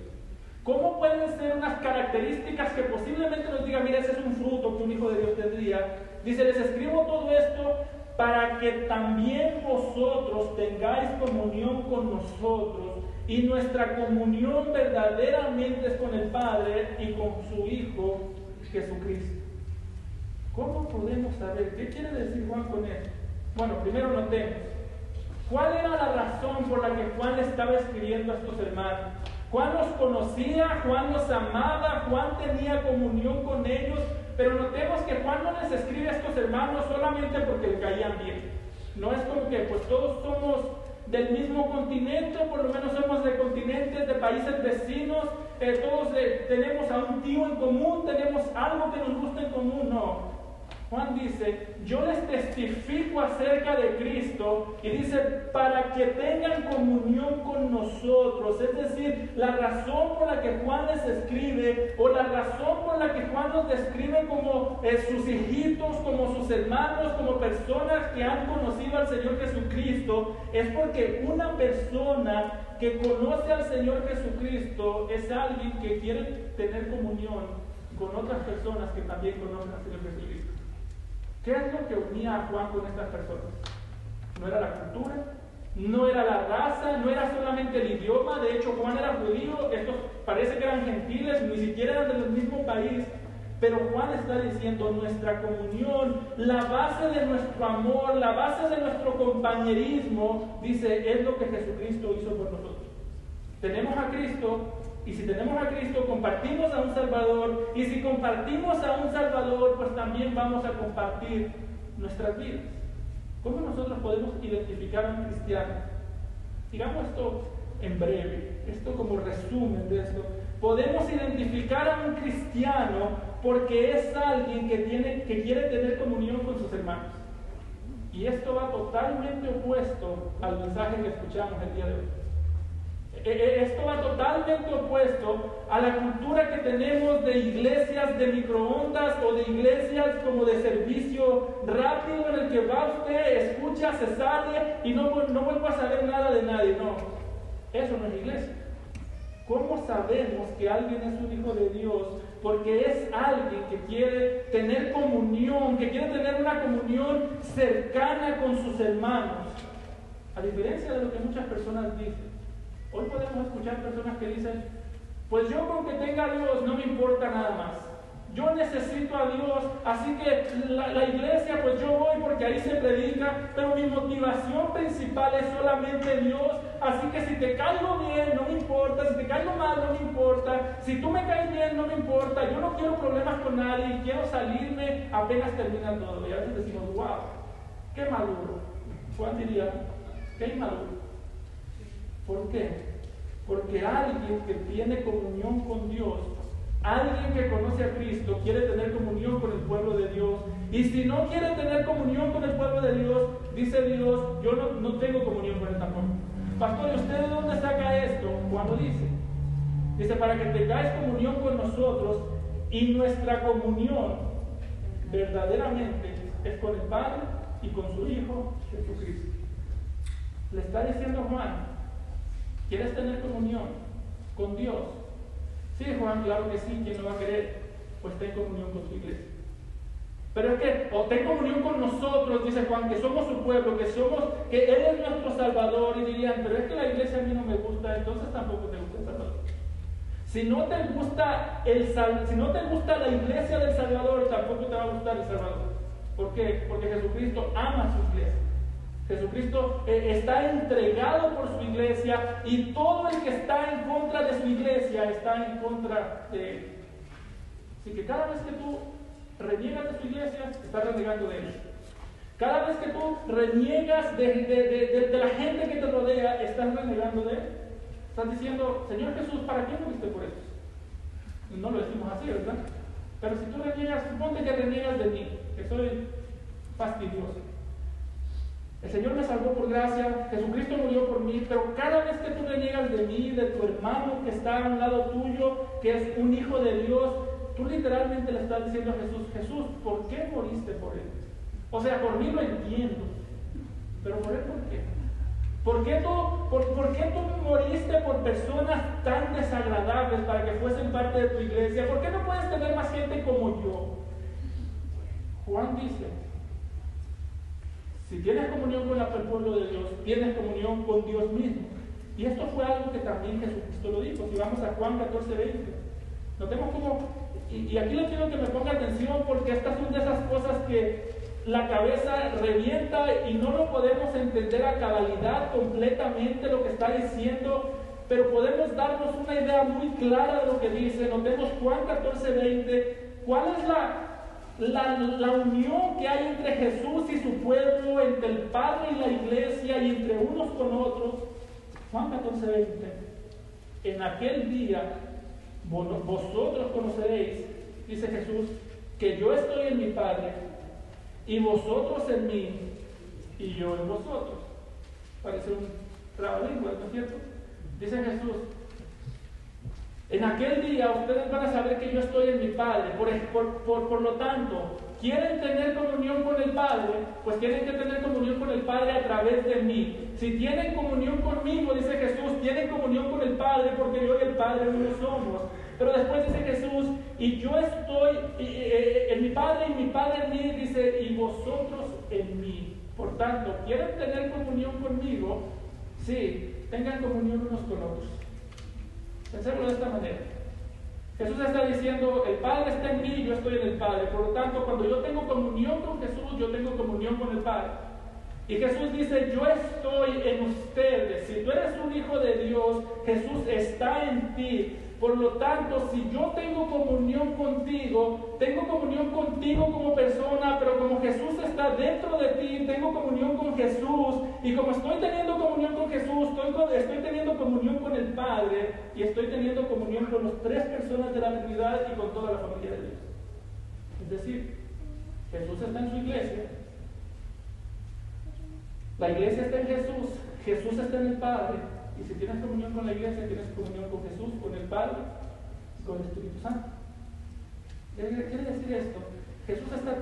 ¿Cómo pueden ser unas características que posiblemente nos digan, mira, ese es un fruto que un hijo de Dios tendría? Dice, les escribo todo esto para que también vosotros tengáis comunión con nosotros, y nuestra comunión verdaderamente es con el Padre y con su Hijo Jesucristo. ¿Cómo podemos saber? ¿Qué quiere decir Juan con esto? Bueno, primero notemos, ¿cuál era la razón por la que Juan le estaba escribiendo a estos hermanos? Juan los conocía, Juan los amaba, Juan tenía comunión con ellos, pero notemos que Juan no les escribe a estos hermanos solamente porque le caían bien. No es como que pues todos somos del mismo continente, por lo menos somos de continentes, de países vecinos, todos tenemos a un tío en común, tenemos algo que nos gusta en común. No. Juan dice, yo les testifico acerca de Cristo, y dice, para que tengan comunión con nosotros. Es decir, la razón por la que Juan les escribe, o la razón por la que Juan los describe como sus hijitos, como sus hermanos, como personas que han conocido al Señor Jesucristo, es porque una persona que conoce al Señor Jesucristo es alguien que quiere tener comunión con otras personas que también conocen al Señor Jesucristo. ¿Qué es lo que unía a Juan con estas personas? No era la cultura, no era la raza, no era solamente el idioma. De hecho, Juan era judío, estos parece que eran gentiles, ni siquiera eran del mismo país. Pero Juan está diciendo, nuestra comunión, la base de nuestro amor, la base de nuestro compañerismo, dice, es lo que Jesucristo hizo por nosotros. Tenemos a Cristo. Y si tenemos a Cristo, compartimos a un Salvador. Y si compartimos a un Salvador, pues también vamos a compartir nuestras vidas. ¿Cómo nosotros podemos identificar a un cristiano? Digamos esto en breve, esto como resumen de esto. Podemos identificar a un cristiano porque es alguien que quiere tener comunión con sus hermanos. Y esto va totalmente opuesto al mensaje que escuchamos el día de hoy. Esto va totalmente opuesto a la cultura que tenemos de iglesias de microondas o de iglesias como de servicio rápido en el que va usted, escucha, se sale y no vuelve a saber nada de nadie. No, eso no es iglesia. ¿Cómo sabemos que alguien es un hijo de Dios? Porque es alguien que quiere tener comunión, que quiere tener una comunión cercana con sus hermanos. A diferencia de lo que muchas personas dicen. Hoy podemos escuchar personas que dicen, pues yo con que tenga a Dios no me importa nada más. Yo necesito a Dios, así que la iglesia, pues yo voy porque ahí se predica, pero mi motivación principal es solamente Dios, así que si te caigo bien, no me importa, si te caigo mal, no me importa, si tú me caes bien, no me importa, yo no quiero problemas con nadie, quiero salirme apenas termina todo. Y a veces decimos, wow, qué maduro. Juan diría, qué inmaduro. ¿Por qué? Porque alguien que tiene comunión con Dios, alguien que conoce a Cristo, quiere tener comunión con el pueblo de Dios. Y si no quiere tener comunión con el pueblo de Dios, dice Dios, yo no tengo comunión con él tampoco. Pastor, ¿y usted de dónde saca esto? Juan lo dice. Dice, para que tengáis comunión con nosotros, y nuestra comunión verdaderamente es con el Padre y con su Hijo Jesucristo. Le está diciendo Juan, ¿quieres tener comunión con Dios? Sí, Juan, claro que sí. ¿Quién lo va a querer? Pues ten comunión con su iglesia. Pero es que, o ten comunión con nosotros, dice Juan, que somos su pueblo, que Él es nuestro Salvador. Y dirían, pero es que la iglesia a mí no me gusta, entonces tampoco te gusta el Salvador. Si no te gusta la iglesia del Salvador, tampoco te va a gustar el Salvador. ¿Por qué? Porque Jesucristo ama a su iglesia. Jesucristo está entregado por su iglesia, y todo el que está en contra de su iglesia está en contra de él. Así que cada vez que tú reniegas de su iglesia, estás renegando de él. Cada vez que tú reniegas de la gente que te rodea, estás renegando de él. Estás diciendo, Señor Jesús, ¿para qué moriste por eso? No lo decimos así, ¿verdad? Pero si tú reniegas, suponte que reniegas de mí, que soy fastidioso. El Señor me salvó por gracia, Jesucristo murió por mí, pero cada vez que tú reniegas de mí, de tu hermano que está a un lado tuyo, que es un hijo de Dios, tú literalmente le estás diciendo a Jesús, Jesús, ¿por qué moriste por él? O sea, por mí lo entiendo, pero ¿por él por qué? ¿Por qué tú moriste por personas tan desagradables para que fuesen parte de tu iglesia? ¿Por qué no puedes tener más gente como yo? Juan dice, si tienes comunión con el pueblo de Dios, tienes comunión con Dios mismo. Y esto fue algo que también Jesucristo lo dijo. Si vamos a Juan 14:20, notemos cómo, y aquí le quiero que me ponga atención, porque estas son de esas cosas que la cabeza revienta y no lo podemos entender a cabalidad completamente lo que está diciendo. pero podemos darnos una idea muy clara de lo que dice. Notemos Juan 14:20, cuál es la unión que hay entre Jesús y su pueblo, entre el Padre y la iglesia y entre unos con otros. Juan 14:20, en aquel día vosotros conoceréis, dice Jesús, que yo estoy en mi Padre y vosotros en mí y yo en vosotros. Parece un trabalengua, ¿no es cierto? Dice Jesús, en aquel día ustedes van a saber que yo estoy en mi Padre. Por lo tanto, ¿quieren tener comunión con el Padre? Pues tienen que tener comunión con el Padre a través de mí. Si tienen comunión conmigo, dice Jesús, tienen comunión con el Padre, porque yo y el Padre uno somos. Pero después dice Jesús, y yo estoy en mi Padre y mi Padre en mí, dice, y vosotros en mí. Por tanto, ¿quieren tener comunión conmigo? Sí, tengan comunión unos con otros. Pensarlo de esta manera. Jesús está diciendo, el Padre está en mí y yo estoy en el Padre. Por lo tanto, cuando yo tengo comunión con Jesús, yo tengo comunión con el Padre. Y Jesús dice, yo estoy en ustedes. Si tú eres un hijo de Dios, Jesús está en ti. Por lo tanto, si yo tengo comunión contigo como persona, pero como Jesús está dentro de ti, tengo comunión con Jesús. Y como estoy teniendo comunión con Jesús, estoy teniendo comunión con el Padre y estoy teniendo comunión con las tres personas de la Trinidad y con toda la familia de Dios. Es decir, Jesús está en su iglesia. La iglesia está en Jesús, Jesús está en el Padre, y si tienes comunión con la iglesia, tienes comunión con Jesús, con el Padre y con el Espíritu Santo. ¿Qué quiere decir esto? Jesús está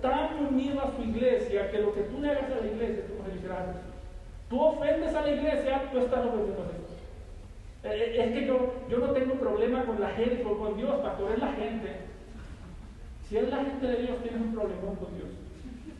tan unido a su iglesia que lo que tú le hagas a la iglesia, tú vas a decir a Jesús. Tú ofendes a la iglesia, tú estás ofendiendo a Jesús. Es que yo no tengo problema con la gente, con Dios, pastor, es la gente. Si es la gente de Dios, tienes un problema con Dios.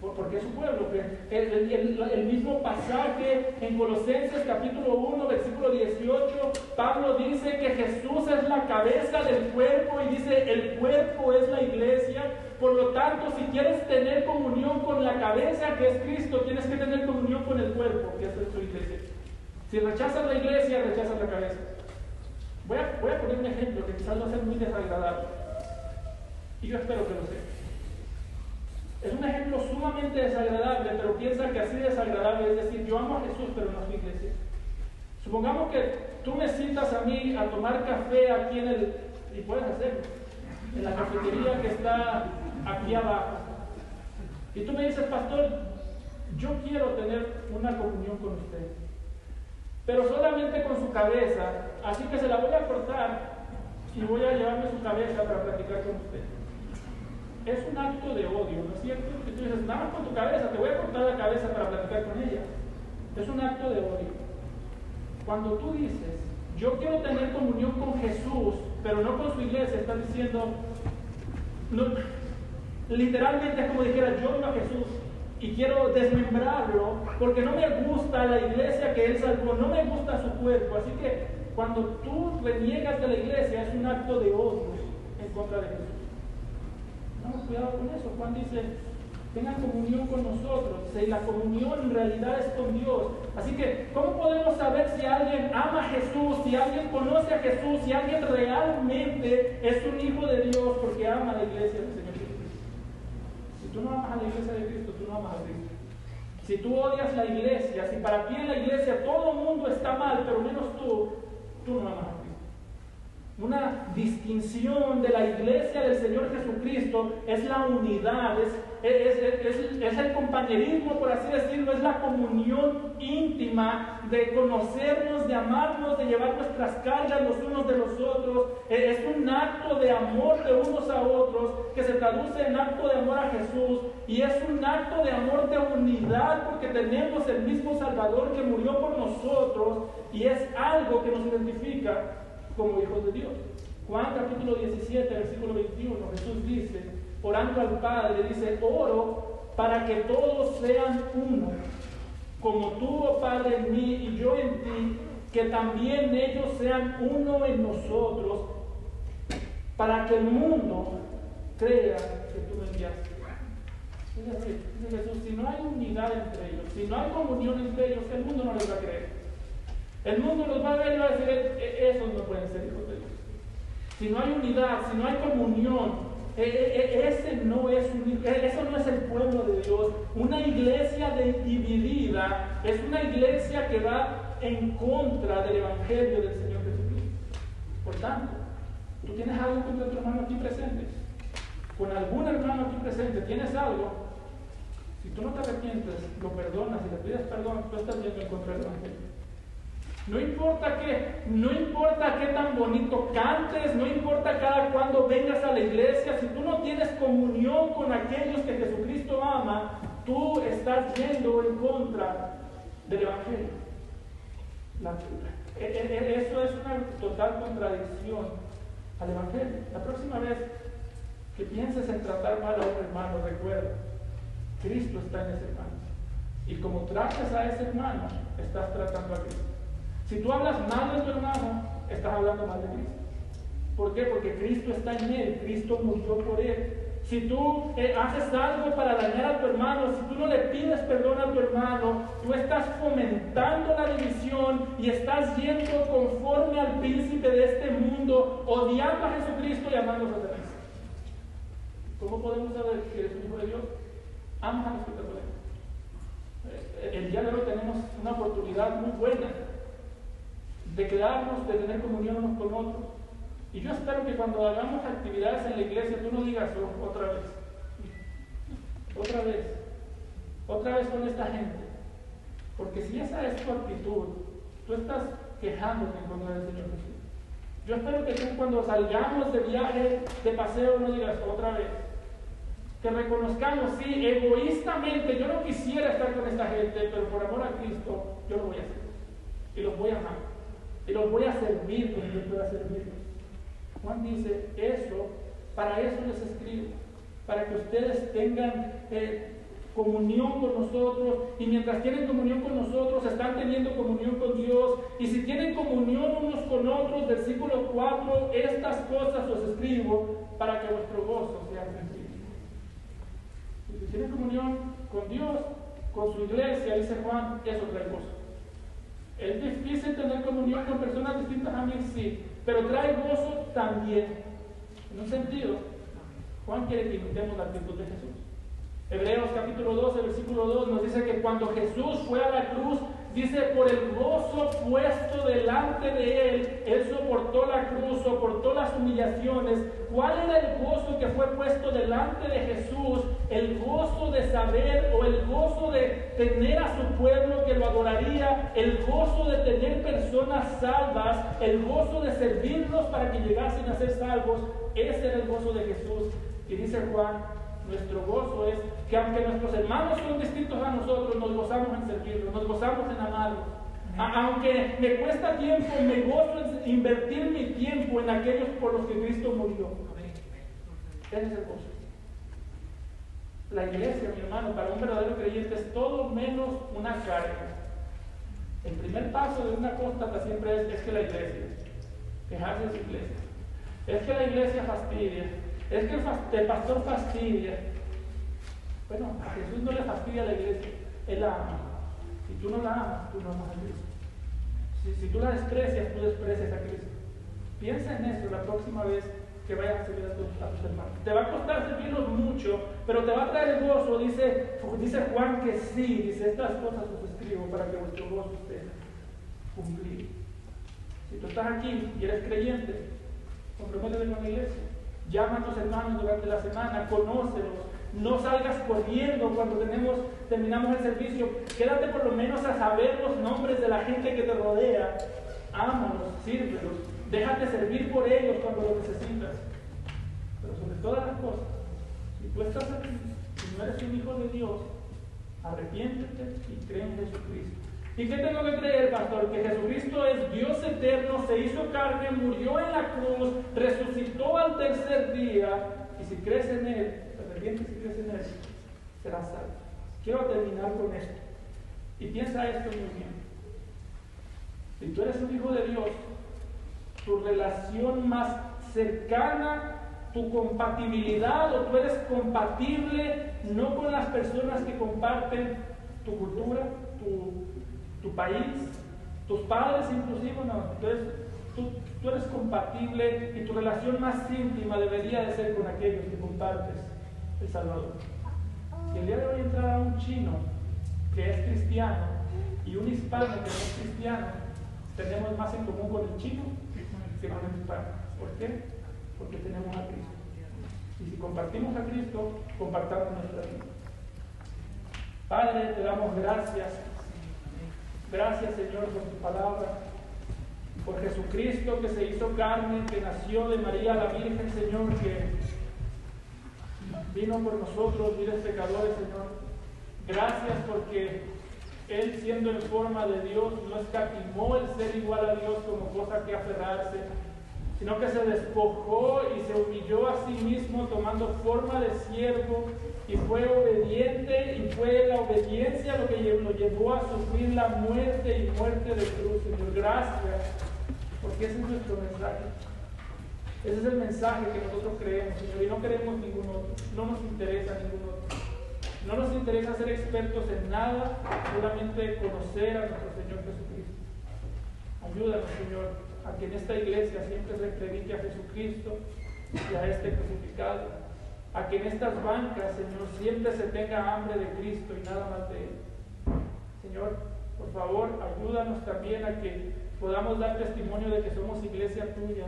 Porque es su pueblo. El mismo pasaje en Colosenses capítulo 1 versículo 18, Pablo dice que Jesús es la cabeza del cuerpo y dice el cuerpo es la iglesia. Por lo tanto, si quieres tener comunión con la cabeza que es Cristo, tienes que tener comunión con el cuerpo que es su iglesia. Si rechazas la iglesia, rechazas la cabeza. Voy a poner un ejemplo que quizás va a ser muy desagradable y yo espero que lo sea. Es un ejemplo sumamente desagradable, pero piensa que así desagradable es decir, yo amo a Jesús, pero no a su iglesia. Supongamos que tú me citas a mí a tomar café aquí y puedes hacerlo, en la cafetería que está aquí abajo. Y tú me dices, pastor, yo quiero tener una comunión con usted, pero solamente con su cabeza, así que se la voy a cortar y voy a llevarme su cabeza para platicar con usted. Es un acto de odio, ¿no es cierto? Que tú dices, nada más con tu cabeza, te voy a cortar la cabeza para platicar con ella. Es un acto de odio. Cuando tú dices, yo quiero tener comunión con Jesús, pero no con su iglesia, estás diciendo, no, literalmente es como dijera, yo amo a Jesús y quiero desmembrarlo porque no me gusta la iglesia que Él salvó, no me gusta su cuerpo. Así que cuando tú reniegas de la iglesia, es un acto de odio en contra de Jesús. Cuidado con eso. Juan dice, tengan comunión con nosotros. Y la comunión en realidad es con Dios. Así que, ¿cómo podemos saber si alguien ama a Jesús, si alguien conoce a Jesús, si alguien realmente es un hijo de Dios porque ama a la iglesia del Señor Jesucristo? Si tú no amas a la iglesia de Cristo, tú no amas a Cristo. Si tú odias la iglesia, si para ti en la iglesia todo el mundo está mal, pero menos tú no amas a Cristo. Una distinción de la iglesia del Señor Jesucristo es la unidad, es el compañerismo, por así decirlo, es la comunión íntima de conocernos, de amarnos, de llevar nuestras cargas los unos de los otros. Es un acto de amor de unos a otros que se traduce en acto de amor a Jesús, y es un acto de amor de unidad porque tenemos el mismo Salvador que murió por nosotros, y es algo que nos identifica como hijos de Dios. Juan capítulo 17, versículo 21, Jesús dice, orando al Padre, dice, oro para que todos sean uno, como tú, oh Padre, en mí y yo en ti, que también ellos sean uno en nosotros, para que el mundo crea que tú me enviaste. Es decir, dice Jesús, si no hay unidad entre ellos, si no hay comunión entre ellos, el mundo no les va a creer. El mundo los va a ver y va a decir, esos no pueden ser hijos de Dios. Si no hay unidad, si no hay comunión, eso no es el pueblo de Dios. Una iglesia dividida es una iglesia que va en contra del Evangelio del Señor Jesucristo. Por tanto, tú tienes algo contra tu hermano aquí presente, con algún hermano aquí presente, tienes algo. Si tú no te arrepientes, lo perdonas y le pides perdón, tú estás yendo en contra del Evangelio. No importa qué tan bonito cantes, no importa cada cuándo vengas a la iglesia, si tú no tienes comunión con aquellos que Jesucristo ama, tú estás yendo en contra del Evangelio. Eso es una total contradicción al Evangelio. La próxima vez que pienses en tratar mal a un hermano, recuerda, Cristo está en ese hermano. Y como tratas a ese hermano, estás tratando a Cristo. Si tú hablas mal de tu hermano, estás hablando mal de Cristo. ¿Por qué? Porque Cristo está en él, Cristo murió por él. Si tú haces algo para dañar a tu hermano, si tú no le pides perdón a tu hermano, tú estás fomentando la división y estás yendo conforme al príncipe de este mundo, odiando a Jesucristo y amando a Satanás. ¿Cómo podemos saber que eres un hijo de Dios? Amas a los que te rodean. El día de hoy tenemos una oportunidad muy buena de quedarnos, de tener comunión unos con otros. Y yo espero que cuando hagamos actividades en la iglesia, tú no digas otra vez con esta gente. Porque si esa es tu actitud, tú estás quejándote en contra del Señor Jesús. Yo espero que tú cuando salgamos de viaje, de paseo, no digas otra vez. Que reconozcamos, sí, egoístamente, yo no quisiera estar con esta gente, pero por amor a Cristo, yo lo voy a hacer. Y los voy a amar. Y los voy a servir como yo pueda servirlos. Juan dice, para eso les escribo, para que ustedes tengan comunión con nosotros, y mientras tienen comunión con nosotros, están teniendo comunión con Dios, y si tienen comunión unos con otros, versículo 4, estas cosas os escribo para que vuestro gozo sea sencillo. Y si tienen comunión con Dios, con su iglesia, dice Juan, eso trae gozo. Es difícil tener comunión con personas distintas a mí, sí, pero trae gozo también. En un sentido, Juan quiere que imitemos la actitud de Jesús. Hebreos capítulo 12, versículo 2 nos dice que cuando Jesús fue a la cruz, dice, por el gozo puesto delante de él soportó la cruz, soportó las humillaciones. ¿Cuál era el gozo que fue puesto delante de Jesús? El gozo de saber, o el gozo de tener a su pueblo que lo adoraría, el gozo de tener personas salvas, el gozo de servirlos para que llegasen a ser salvos. Ese era el gozo de Jesús. Y dice Juan, nuestro gozo es que aunque nuestros hermanos son distintos a nosotros, nos gozamos en servirlos, nos gozamos en amarlos. Aunque me cuesta tiempo, me gozo en invertir mi tiempo en aquellos por los que Cristo murió. Ese es el gozo. La iglesia, mi hermano, para un verdadero creyente es todo menos una carga. El primer paso de una apóstata siempre es que la iglesia, quejarse de su iglesia. Es que la iglesia fastidia. Es que el pastor fastidia. Bueno, a Jesús no le fastidia a la iglesia, Él la ama. Si tú no la amas, tú no amas a Cristo. Si tú la desprecias, tú desprecias a Cristo. Piensa en eso la próxima vez que vayas a servir a tus hermanos. Te va a costar servirlos mucho, pero te va a traer el gozo. Dice Juan que sí, dice, estas cosas os escribo para que vuestro gozo esté cumplido. Si tú estás aquí y eres creyente, comprométete con la iglesia. Llama a tus hermanos durante la semana, conócelos. No salgas corriendo cuando terminamos el servicio. Quédate por lo menos a saber los nombres de la gente que te rodea. Ámalos, sírvelos. Déjate servir por ellos cuando lo necesitas. Pero sobre todas las cosas, si tú estás aquí, si no eres un hijo de Dios, arrepiéntete y cree en Jesucristo. ¿Y qué tengo que creer, pastor? Que Jesucristo es Dios eterno, se hizo carne, murió en la cruz, resucitó al tercer día, y si crees en Él, te arrepientes y crees en Él, serás salvo. Quiero terminar con esto. Y piensa esto muy bien. Si tú eres un hijo de Dios, tu relación más cercana, tu compatibilidad, o tú eres compatible no con las personas que comparten tu cultura, tu país, tus padres inclusive no. Entonces tú eres compatible y tu relación más íntima debería de ser con aquellos que compartes el Salvador. Si el día de hoy entrara un chino que es cristiano y un hispano que no es cristiano, tenemos más en común con el chino que con el hispano. ¿Por qué? Porque tenemos a Cristo. Y si compartimos a Cristo, compartamos nuestra vida. Padre, te damos gracias. Gracias, Señor, por tu palabra. Por Jesucristo que se hizo carne, que nació de María la Virgen, Señor, que vino por nosotros, viles pecadores, Señor. Gracias porque Él, siendo en forma de Dios, no escatimó el ser igual a Dios como cosa que aferrarse, sino que se despojó y se humilló a sí mismo tomando forma de siervo y fue obediente, y fue la obediencia lo que lo llevó a sufrir la muerte y muerte de cruz. Señor, gracias, porque ese es nuestro mensaje. Ese es el mensaje que nosotros creemos, Señor, y no queremos ningún otro, no nos interesa ningún otro. No nos interesa ser expertos en nada, solamente conocer a nuestro Señor Jesucristo. Ayúdanos, Señor, a que en esta iglesia siempre se predique a Jesucristo y a este crucificado. A que en estas bancas, Señor, siempre se tenga hambre de Cristo y nada más de Él. Señor, por favor, ayúdanos también a que podamos dar testimonio de que somos iglesia tuya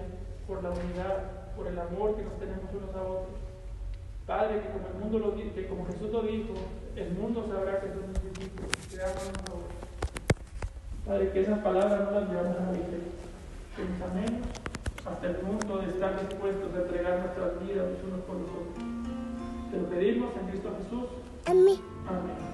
por la unidad, por el amor que nos tenemos unos a otros. Padre, que como el mundo lo dice, que como Jesús lo dijo, el mundo sabrá que somos discípulos, que damos unos a otros. Padre, que esas palabras no las llevamos a la iglesia, que nos amemos hasta el punto de estar dispuestos a entregar nuestras vidas los unos por los otros. Te lo pedimos en Cristo Jesús. Amén. Amén.